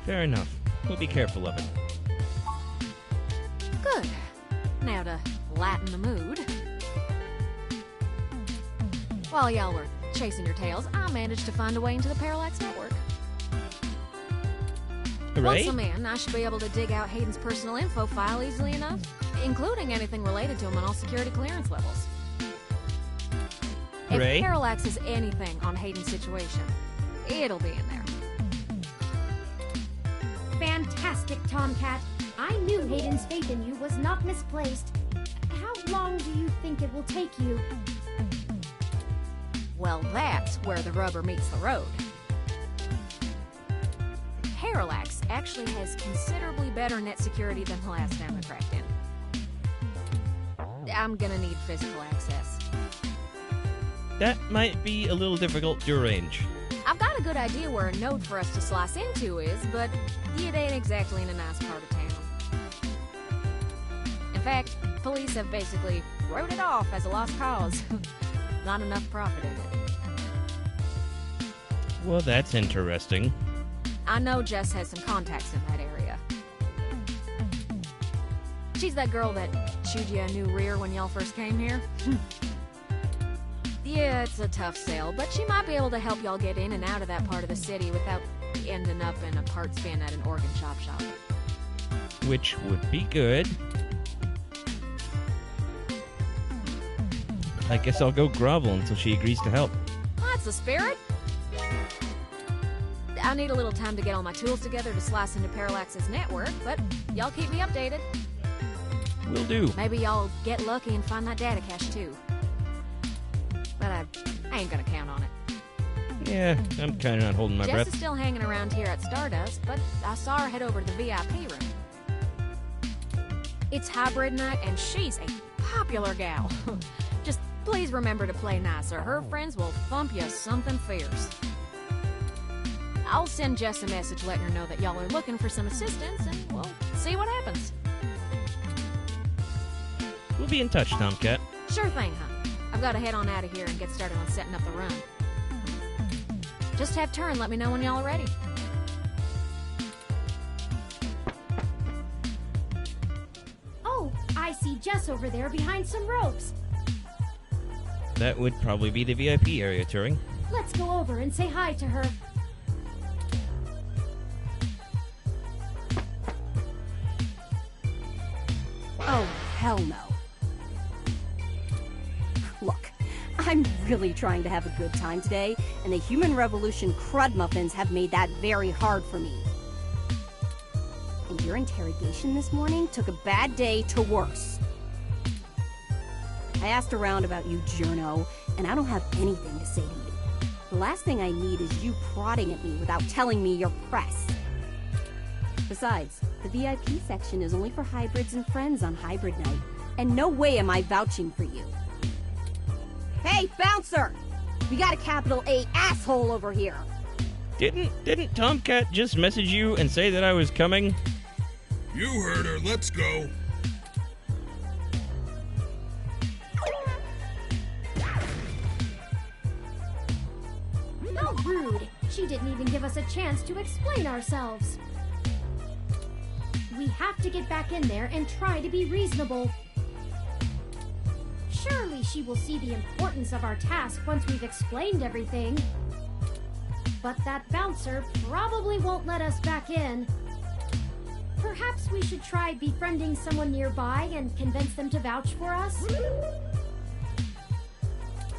Fair enough. We'll be careful of it. Good. Now to lighten the mood. While y'all were chasing your tails, I managed to find a way into the Parallax network. Hooray? Once I'm in, I should be able to dig out Hayden's personal info file easily enough, including anything related to him on all security clearance levels. Hooray? If Parallax is anything on Hayden's situation, it'll be in there. Fantastic, Tomcat. I knew Hayden's faith in you was not misplaced. How long do you think it will take you? Well, that's where the rubber meets the road. Parallax actually has considerably better net security than the last time I cracked in. I'm gonna need physical access. That might be a little difficult to arrange. I've got a good idea where a node for us to slice into is, but it ain't exactly in a nice part of town. In fact, Police have basically wrote it off as a lost cause. Not enough profit in it. Well, that's interesting. I know Jess has some contacts in that area. She's that girl that chewed you a new rear when y'all first came here. Yeah, it's a tough sale, but she might be able to help y'all get in and out of that part of the city without ending up in a parts bin at an organ shop. Which would be good. I guess I'll go grovel until she agrees to help. That's the spirit. I need a little time to get all my tools together to slice into Parallax's network, but y'all keep me updated. Will do. Maybe y'all get lucky and find that data cache too. But I ain't gonna count on it. Yeah, I'm kind of not holding my Jess breath. is still hanging around here at Stardust, but I saw her head over to the VIP room. It's hybrid night, and she's a popular gal. Just please remember to play nice, or her friends will thump you something fierce. I'll send Jess a message letting her know that y'all are looking for some assistance, and we'll see what happens. We'll be in touch, Tomcat. Sure thing, hon. I've got to head on out of here and get started on setting up the run. Just have turn, let me know when y'all are ready. Oh, I see Jess over there behind some ropes. That would probably be the VIP area, Turing. Let's go over and say hi to her. Oh, hell no. Look, I'm really trying to have a good time today, and the Human Revolution crud muffins have made that very hard for me. And your interrogation this morning took a bad day to worse. I asked around about you, Journo, and I don't have anything to say to you. The last thing I need is you prodding at me without telling me you're press. Besides, the VIP section is only for hybrids and friends on hybrid night, and no way am I vouching for you. Hey, bouncer! We got a capital A asshole over here! Didn't Tomcat just message you and say that I was coming? You heard her. Let's go. How rude! She didn't even give us a chance to explain ourselves. We have to get back in there and try to be reasonable. Surely she will see the importance of our task once we've explained everything. But that bouncer probably won't let us back in. Perhaps we should try befriending someone nearby and convince them to vouch for us?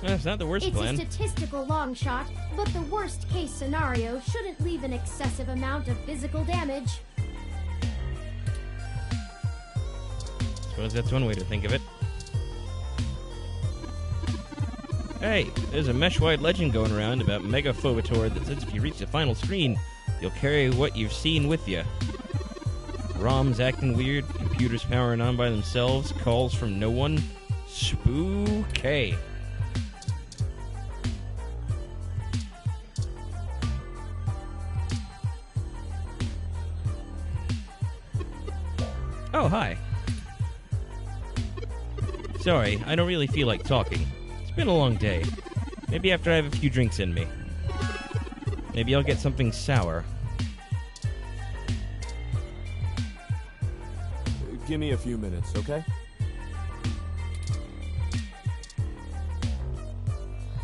That's not the worst plan. It's a statistical long shot, but the worst case scenario shouldn't leave an excessive amount of physical damage. Suppose that's one way to think of it. Hey, there's a mesh-wide legend going around about Megaphobator that says if you reach the final screen, you'll carry what you've seen with you. ROMs acting weird, computers powering on by themselves, calls from no one. Spooky. Oh, hi. Sorry, I don't really feel like talking. It's been a long day. Maybe after I have a few drinks in me. Maybe I'll get something sour. Give me a few minutes, okay?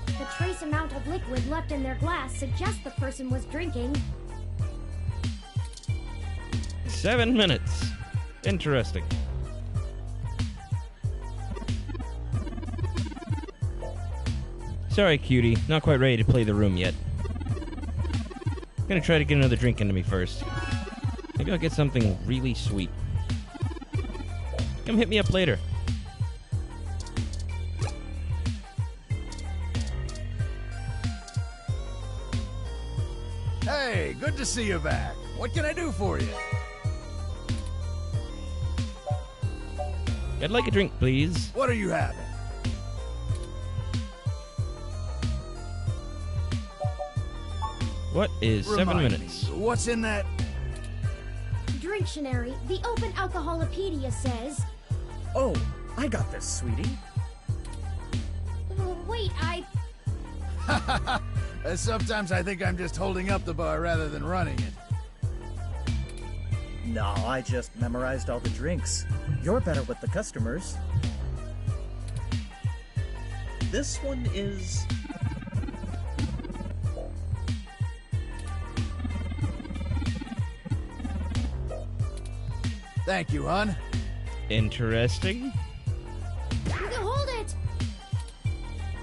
The trace amount of liquid left in their glass suggests the person was drinking. 7 minutes. Interesting. Sorry, cutie. Not quite ready to play the room yet. Gonna try to get another drink into me first. Maybe I'll get something really sweet. Come hit me up later. Hey, good to see you back. What can I do for you? I'd like a drink, please. What are you having? What is 7 minutes? What's in that? Drinctionary, the Open Alcoholopedia says. Oh, I got this, sweetie. Wait, Sometimes I think I'm just holding up the bar rather than running it. No, I just memorized all the drinks. You're better with the customers. This one is... Thank you, hon. Interesting. Hold it!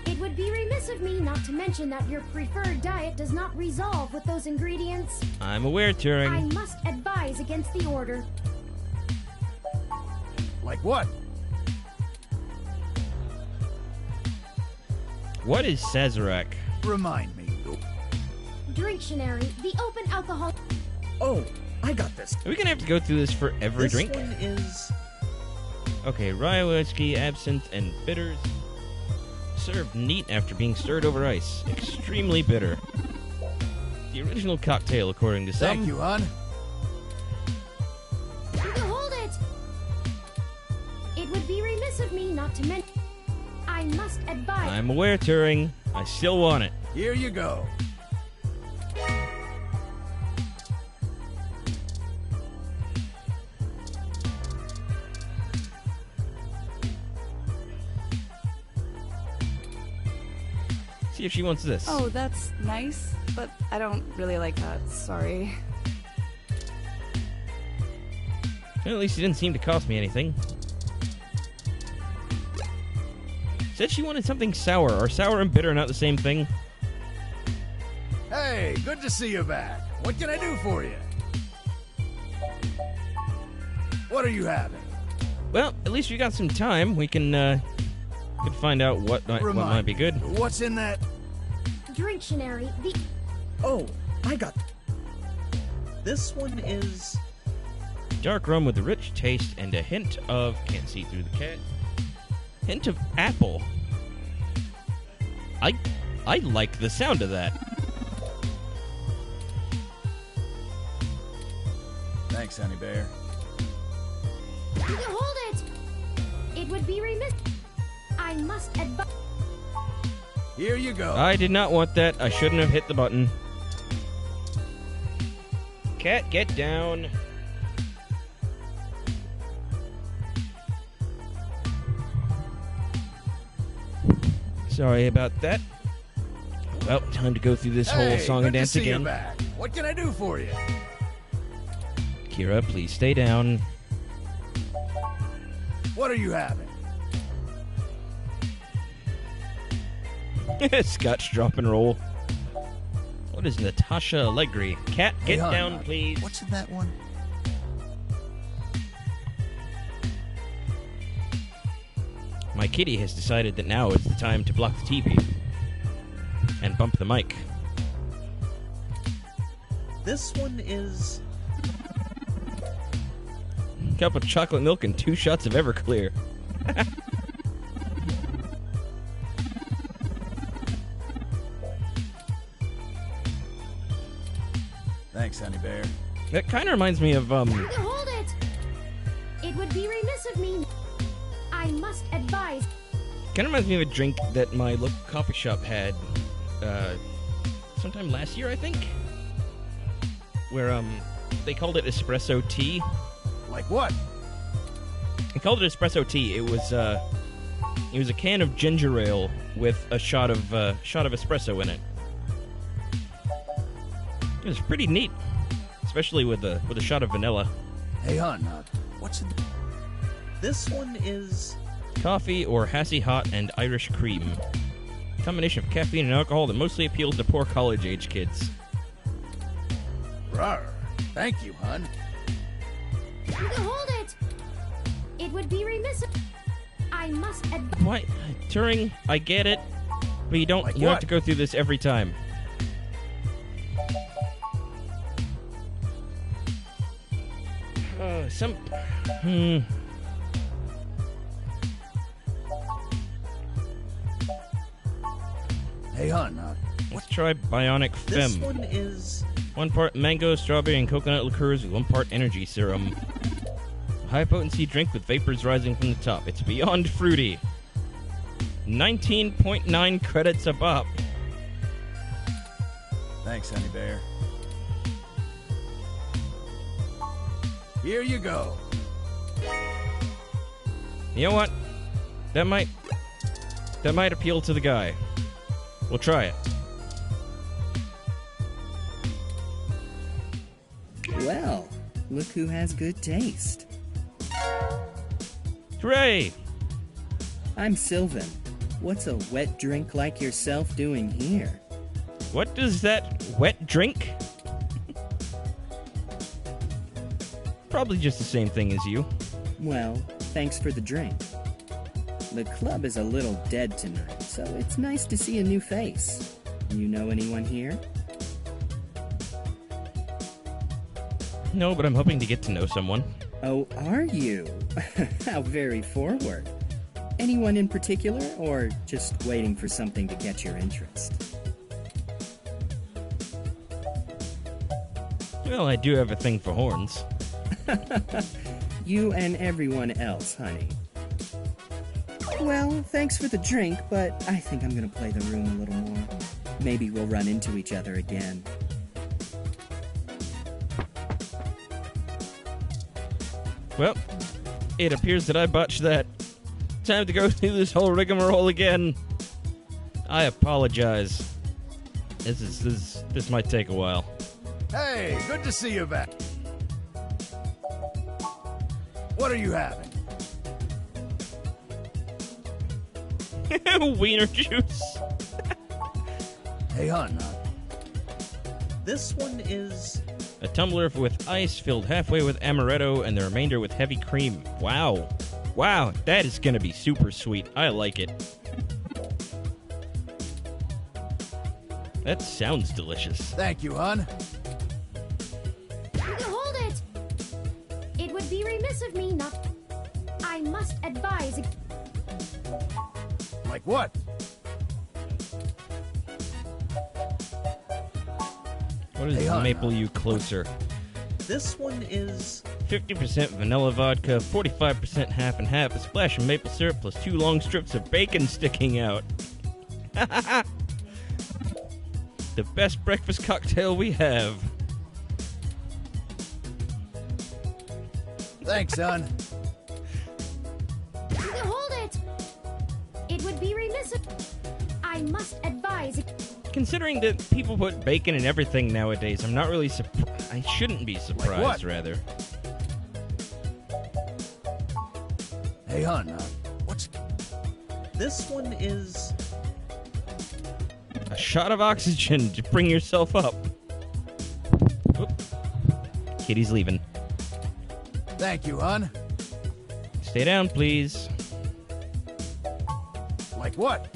It would be remiss of me not to mention that your preferred diet does not resolve with those ingredients. I'm aware, Turing. I must advise against the order. Like what? What is Sazerac? Remind me. Drinctionary, the open alcohol... Oh, I got this. Are we gonna have to go through this for every drink? This one is... Okay, rye whiskey, absinthe, and bitters. Served neat after being stirred over ice. Extremely bitter. The original cocktail, according to some. Thank you, hon. Hold it! It would be remiss of me not to mention... I must advise... I'm aware, Turing. I still want it. Here you go. See if she wants this. Oh, that's nice, but I don't really like that. Sorry. Well, at least it didn't seem to cost me anything. Said she wanted something sour. Are sour and bitter not the same thing? Hey, good to see you back. What can I do for you? What are you having? Well, at least we got some time. We can find out what might be good. What's in that? Drinctionary, the... Oh, I got... This one is... Dark rum with a rich taste and a hint of... Can't see through the cat. Hint of apple. I like the sound of that. Thanks, honey bear. Hold it! It would be remiss... I must advise... Here you go. I did not want that. I shouldn't have hit the button. Cat, get down. Sorry about that. Well, time to go through this whole song and dance again. You back. What can I do for you? Kira, please stay down. What are you having? Scotch drop and roll. What is Natasha Allegri? Cat, get down, please. What's in that one? My kitty has decided that now is the time to block the TV and bump the mic. This one is... Cup of chocolate milk and 2 shots of Everclear. Thanks, honey bear. That kind of reminds me of, Hold it! It would be remiss of me... I must advise... Kind of reminds me of a drink that my local coffee shop had, sometime last year, I think? Where, they called it espresso tea. Like what? They called it espresso tea. It was a can of ginger ale with a shot of espresso in it. It was pretty neat, especially with a shot of vanilla. Hey, hon, what's in... This one is... Coffee or Hassie Hot and Irish cream. Combination of caffeine and alcohol that mostly appeals to poor college-age kids. Rawr. Thank you, hon. Hold it! It would be remiss of... I must advise... What? Turing, I get it, but you don't... Like you what? have to go through this every time. Hey, hon, Let's try Bionic Femme. This one is... 1 part mango, strawberry, and coconut liqueurs with 1 part energy serum. high-potency drink with vapors rising from the top. It's beyond fruity. 19.9 credits a pop. Thanks, Honey Bear. Here you go. You know what? That might appeal to the guy. We'll try it. Well, look who has good taste. Hooray! I'm Sylvan. What's a wet drink like yourself doing here? What does that wet drink? Probably just the same thing as you. Well, thanks for the drink. The club is a little dead tonight, so it's nice to see a new face. You know anyone here? No, but I'm hoping to get to know someone. Oh, are you? How very forward. Anyone in particular, or just waiting for something to catch your interest? Well, I do have a thing for horns. You and everyone else, honey. Well, thanks for the drink, but I think I'm gonna play the room a little more. Maybe we'll run into each other again. Well, it appears that I botched that. Time to go through this whole rigmarole again. I apologize. This might take a while. Hey, good to see you back. What are you having? Wiener juice. Hey, hon. This one is... A tumbler with ice filled halfway with amaretto and the remainder with heavy cream. Wow. Wow, that is gonna be super sweet. I like it. That sounds delicious. Thank you, hon. Hold it! It would be remiss of me not... I must advise... Like what? What is Maple You Closer? This one is... 50% vanilla vodka, 45% half and half, a splash of maple syrup, plus 2 long strips of bacon sticking out. The best breakfast cocktail we have. Thanks, son. Hold it! It would be remiss of... I must advise... Considering that people put bacon in everything nowadays, I'm not really surprised. I shouldn't be surprised, Like what? rather. Hey, hon, what's... This one is... A shot of oxygen to bring yourself up. Oop. Kitty's leaving. Thank you, hon. Stay down, please. Like what?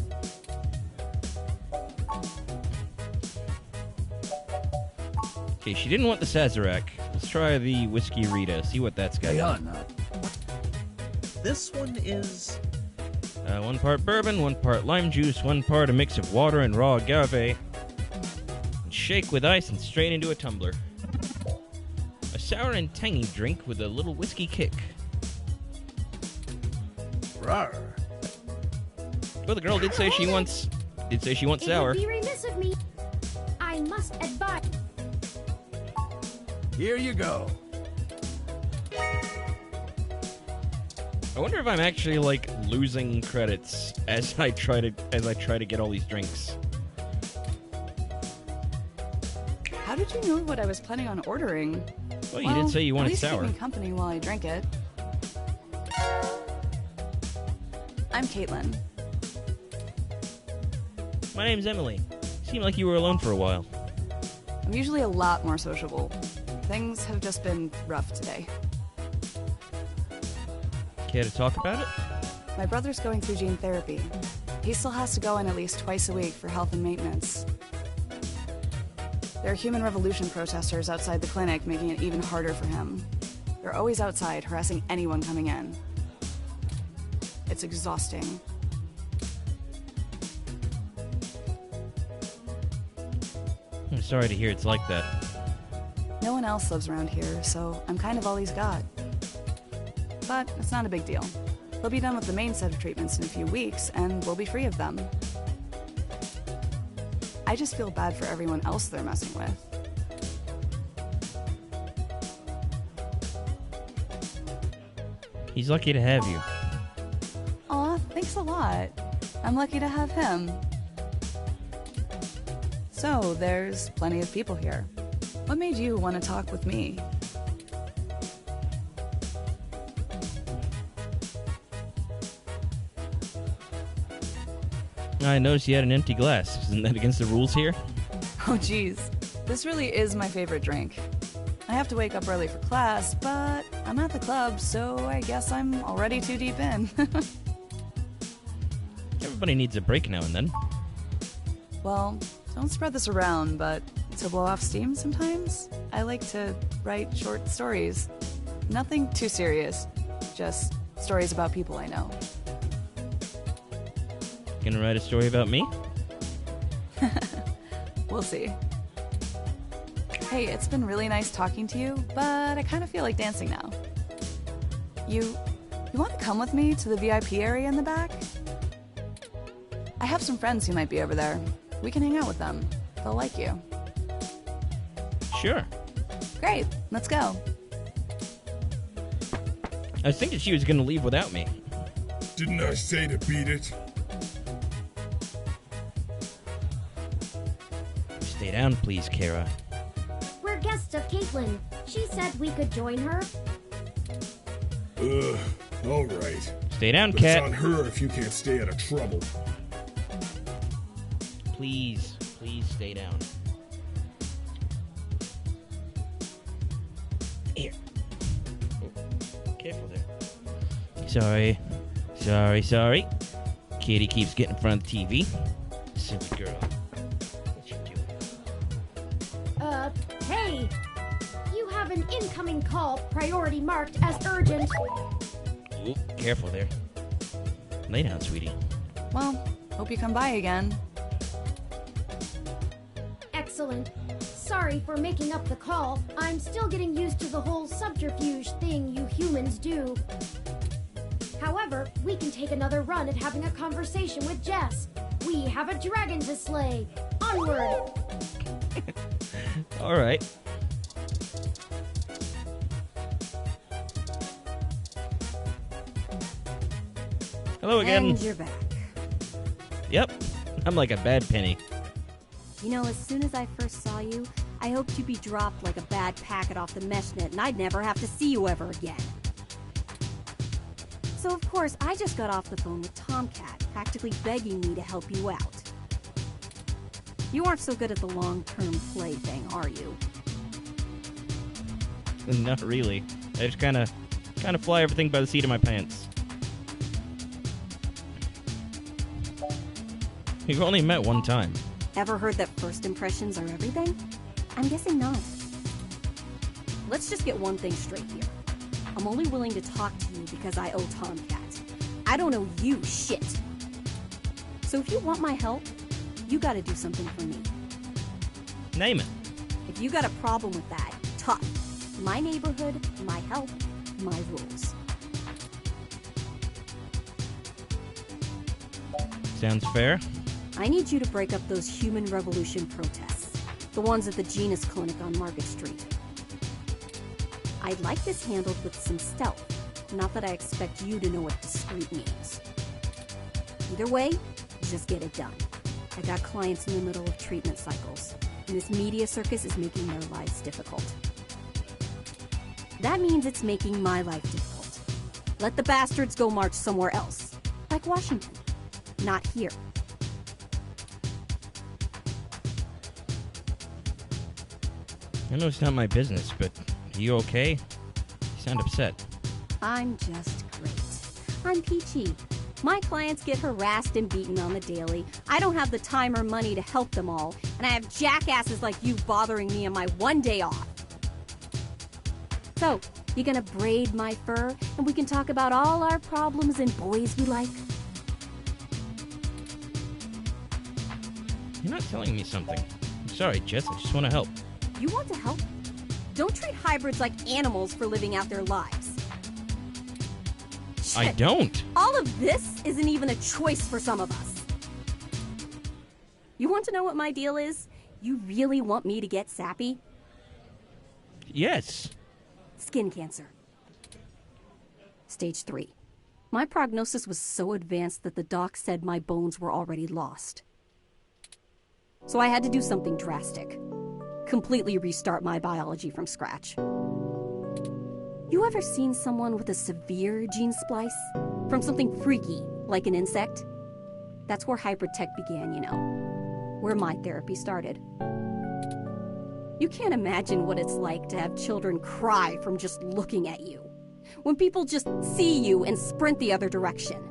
Okay, she didn't want the Sazerac. Let's try the Whiskey Rita, see what that's got. Hey, hon, This one is... 1 part bourbon, 1 part lime juice, 1 part a mix of water and raw agave. And shake with ice and strain into a tumbler. A sour and tangy drink with a little whiskey kick. Rawr. Well, the girl did say she wants sour. It would be remiss of me... I must advise... Here you go. I wonder if I'm actually like losing credits as I try to get all these drinks. How did you know what I was planning on ordering? Well, you did say you wanted at least sour. keep me company while I drank it. I'm Caitlin. My name's Emilie. Seemed like you were alone for a while. I'm usually a lot more sociable. Things have just been rough today. Care to talk about it? My brother's going through gene therapy. He still has to go in at least twice a week for health and maintenance. There are Human Revolution protesters outside the clinic, making it even harder for him. They're always outside, harassing anyone coming in. It's exhausting. I'm sorry to hear it's like that. No one else lives around here, so I'm kind of all he's got. but it's not a big deal. They'll be done with the main set of treatments in a few weeks, and we'll be free of them. I just feel bad for everyone else they're messing with. He's lucky to have you. Aw, thanks a lot. I'm lucky to have him. So, there's plenty of people here. What made you want to talk with me? I noticed you had an empty glass. Isn't that against the rules here? Oh geez, this really is my favorite drink. I have to wake up early for class, but I'm at the club, so I guess I'm already too deep in. Everybody needs a break now and then. Well, don't spread this around, but to blow off steam sometimes, I like to write short stories. Nothing too serious, just stories about people I know. Gonna write a story about me? We'll see. Hey, it's been really nice talking to you, but I kind of feel like dancing now. You want to come with me to the VIP area in the back? I have some friends who might be over there. We can hang out with them. They'll like you. Sure. Great, let's go. I was thinking she was gonna leave without me. Didn't I say to beat it? Stay down, please, Kara. We're guests of Caitlin. She said we could join her. All right. Stay down, But Cat. it's on her if you can't stay out of trouble. Please stay down. Here. Oh, careful there. Sorry. Kitty keeps getting in front of the TV. Silly girl. What's she doing? Hey! You have an incoming call, priority marked as urgent. Ooh, careful there. Lay down, sweetie. Well, hope you come by again. Excellent. Sorry for making up the call. I'm still getting used to the whole subterfuge thing you humans do. However, we can take another run at having a conversation with Jess. We have a dragon to slay. Onward! All right. Hello again. And you're back. Yep. I'm like a bad penny. You know, as soon as I first saw you, I hoped you'd be dropped like a bad packet off the mesh net and I'd never have to see you ever again. So of course, I just got off the phone with Tomcat, practically begging me to help you out. You aren't so good at the long-term play thing, are you? Not really. I just kind of fly everything by the seat of my pants. We've only met one time. Ever heard that first impressions are everything? I'm guessing not. Let's just get one thing straight here. I'm only willing to talk to you because I owe Tomcat. I don't owe you shit. So if you want my help, you gotta do something for me. Name it. If you got a problem with that, tough. My neighborhood, my help, my rules. Sounds fair. I need you to break up those human revolution protests. The ones at the Genus Clinic on Market Street. I'd like this handled with some stealth. Not that I expect you to know what discreet means. Either way, just get it done. I got clients in the middle of treatment cycles, and this media circus is making their lives difficult. That means it's making my life difficult. Let the bastards go march somewhere else, like Washington. Not here. I know it's not my business, but are you okay? You sound upset. I'm just great. I'm peachy. My clients get harassed and beaten on the daily. I don't have the time or money to help them all, and I have jackasses like you bothering me on my one day off. So, you gonna braid my fur, and we can talk about all our problems and boys we like? You're not telling me something. I'm sorry, Jess. I just want to help. You want to help? Don't treat hybrids like animals for living out their lives. Shit. I don't. All of this isn't even a choice for some of us. You want to know what my deal is? You really want me to get sappy? Yes. Skin cancer. Stage 3. My prognosis was so advanced that the doc said my bones were already lost. So I had to do something drastic. Completely restart my biology from scratch. You ever seen someone with a severe gene splice? From something freaky, like an insect? That's where Hybrid-Tech began, you know. Where my therapy started. You can't imagine what it's like to have children cry from just looking at you. When people just see you and sprint the other direction.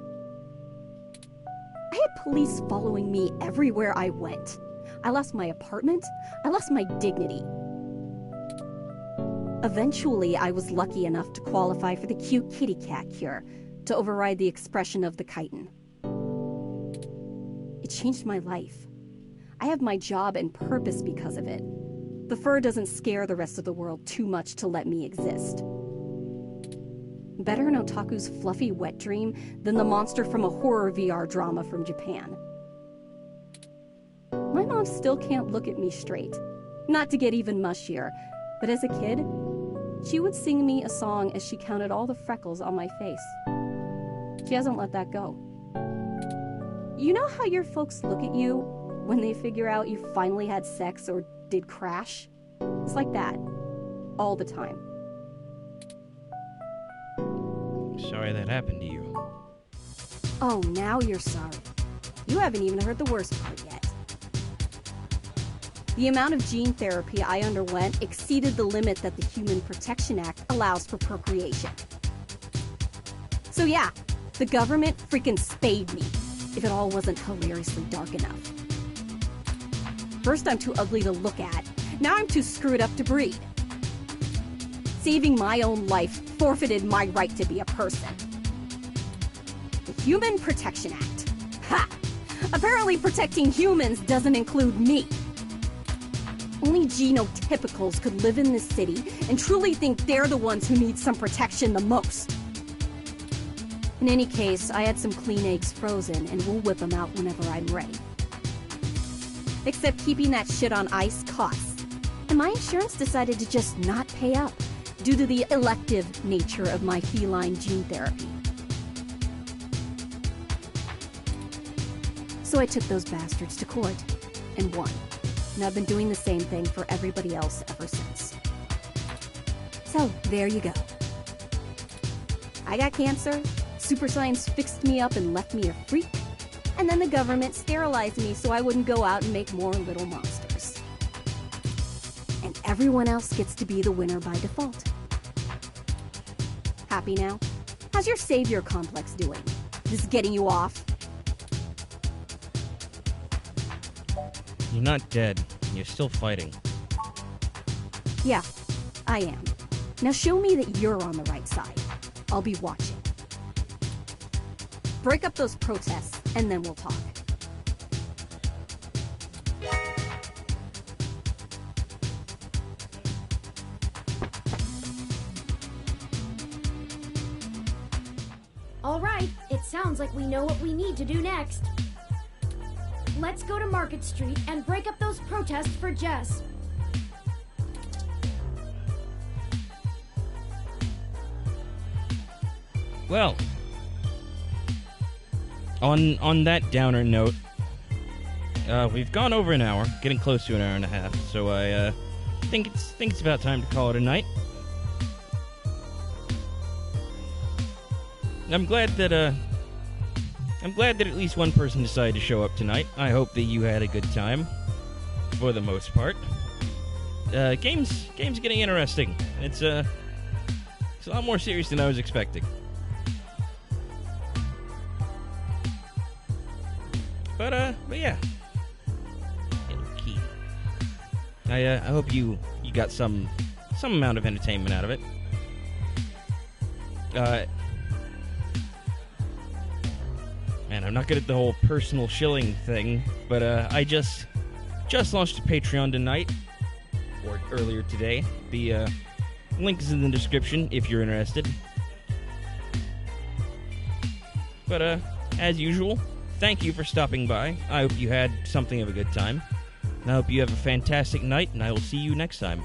I had police following me everywhere I went. I lost my apartment. I lost my dignity. Eventually, I was lucky enough to qualify for the cute kitty cat cure to override the expression of the chitin. It changed my life. I have my job and purpose because of it. The fur doesn't scare the rest of the world too much to let me exist. Better an otaku's fluffy wet dream than the monster from a horror VR drama from Japan. My mom still can't look at me straight. Not to get even mushier, but as a kid, she would sing me a song as she counted all the freckles on my face. She hasn't let that go. You know how your folks look at you when they figure out you finally had sex or did crash? It's like that. All the time. Sorry that happened to you. Oh, now you're sorry. You haven't even heard the worst part yet. The amount of gene therapy I underwent exceeded the limit that the Human Protection Act allows for procreation. So yeah, the government freaking spayed me, if it all wasn't hilariously dark enough. First I'm too ugly to look at, now I'm too screwed up to breed. Saving my own life forfeited my right to be a person. The Human Protection Act. Ha! Apparently protecting humans doesn't include me. Only genotypicals could live in this city and truly think they're the ones who need some protection the most. In any case, I had some clean eggs frozen and we'll whip them out whenever I'm ready. Except keeping that shit on ice costs. And my insurance decided to just not pay up due to the elective nature of my feline gene therapy. So I took those bastards to court and won. And I've been doing the same thing for everybody else ever since. So, there you go. I got cancer, super science fixed me up and left me a freak, and then the government sterilized me so I wouldn't go out and make more little monsters. And everyone else gets to be the winner by default. Happy now? How's your savior complex doing? This getting you off? You're not dead. You're still fighting. Yeah, I am. Now show me that you're on the right side. I'll be watching. Break up those protests, and then we'll talk. All right, it sounds like we know what we need to do next. Let's go to Market Street and break up those protests for Jess. Well, on that downer note, we've gone over an hour, getting close to an hour and a half. So I think it's about time to call it a night. I'm glad that at least one person decided to show up tonight. I hope that you had a good time, for the most part. Game's getting interesting. It's a lot more serious than I was expecting. But yeah. Key. I hope you got some amount of entertainment out of it. Man, I'm not good at the whole personal shilling thing, but I just launched a Patreon tonight, or earlier today. The link is in the description if you're interested. But, as usual, thank you for stopping by. I hope you had something of a good time. And I hope you have a fantastic night, and I will see you next time.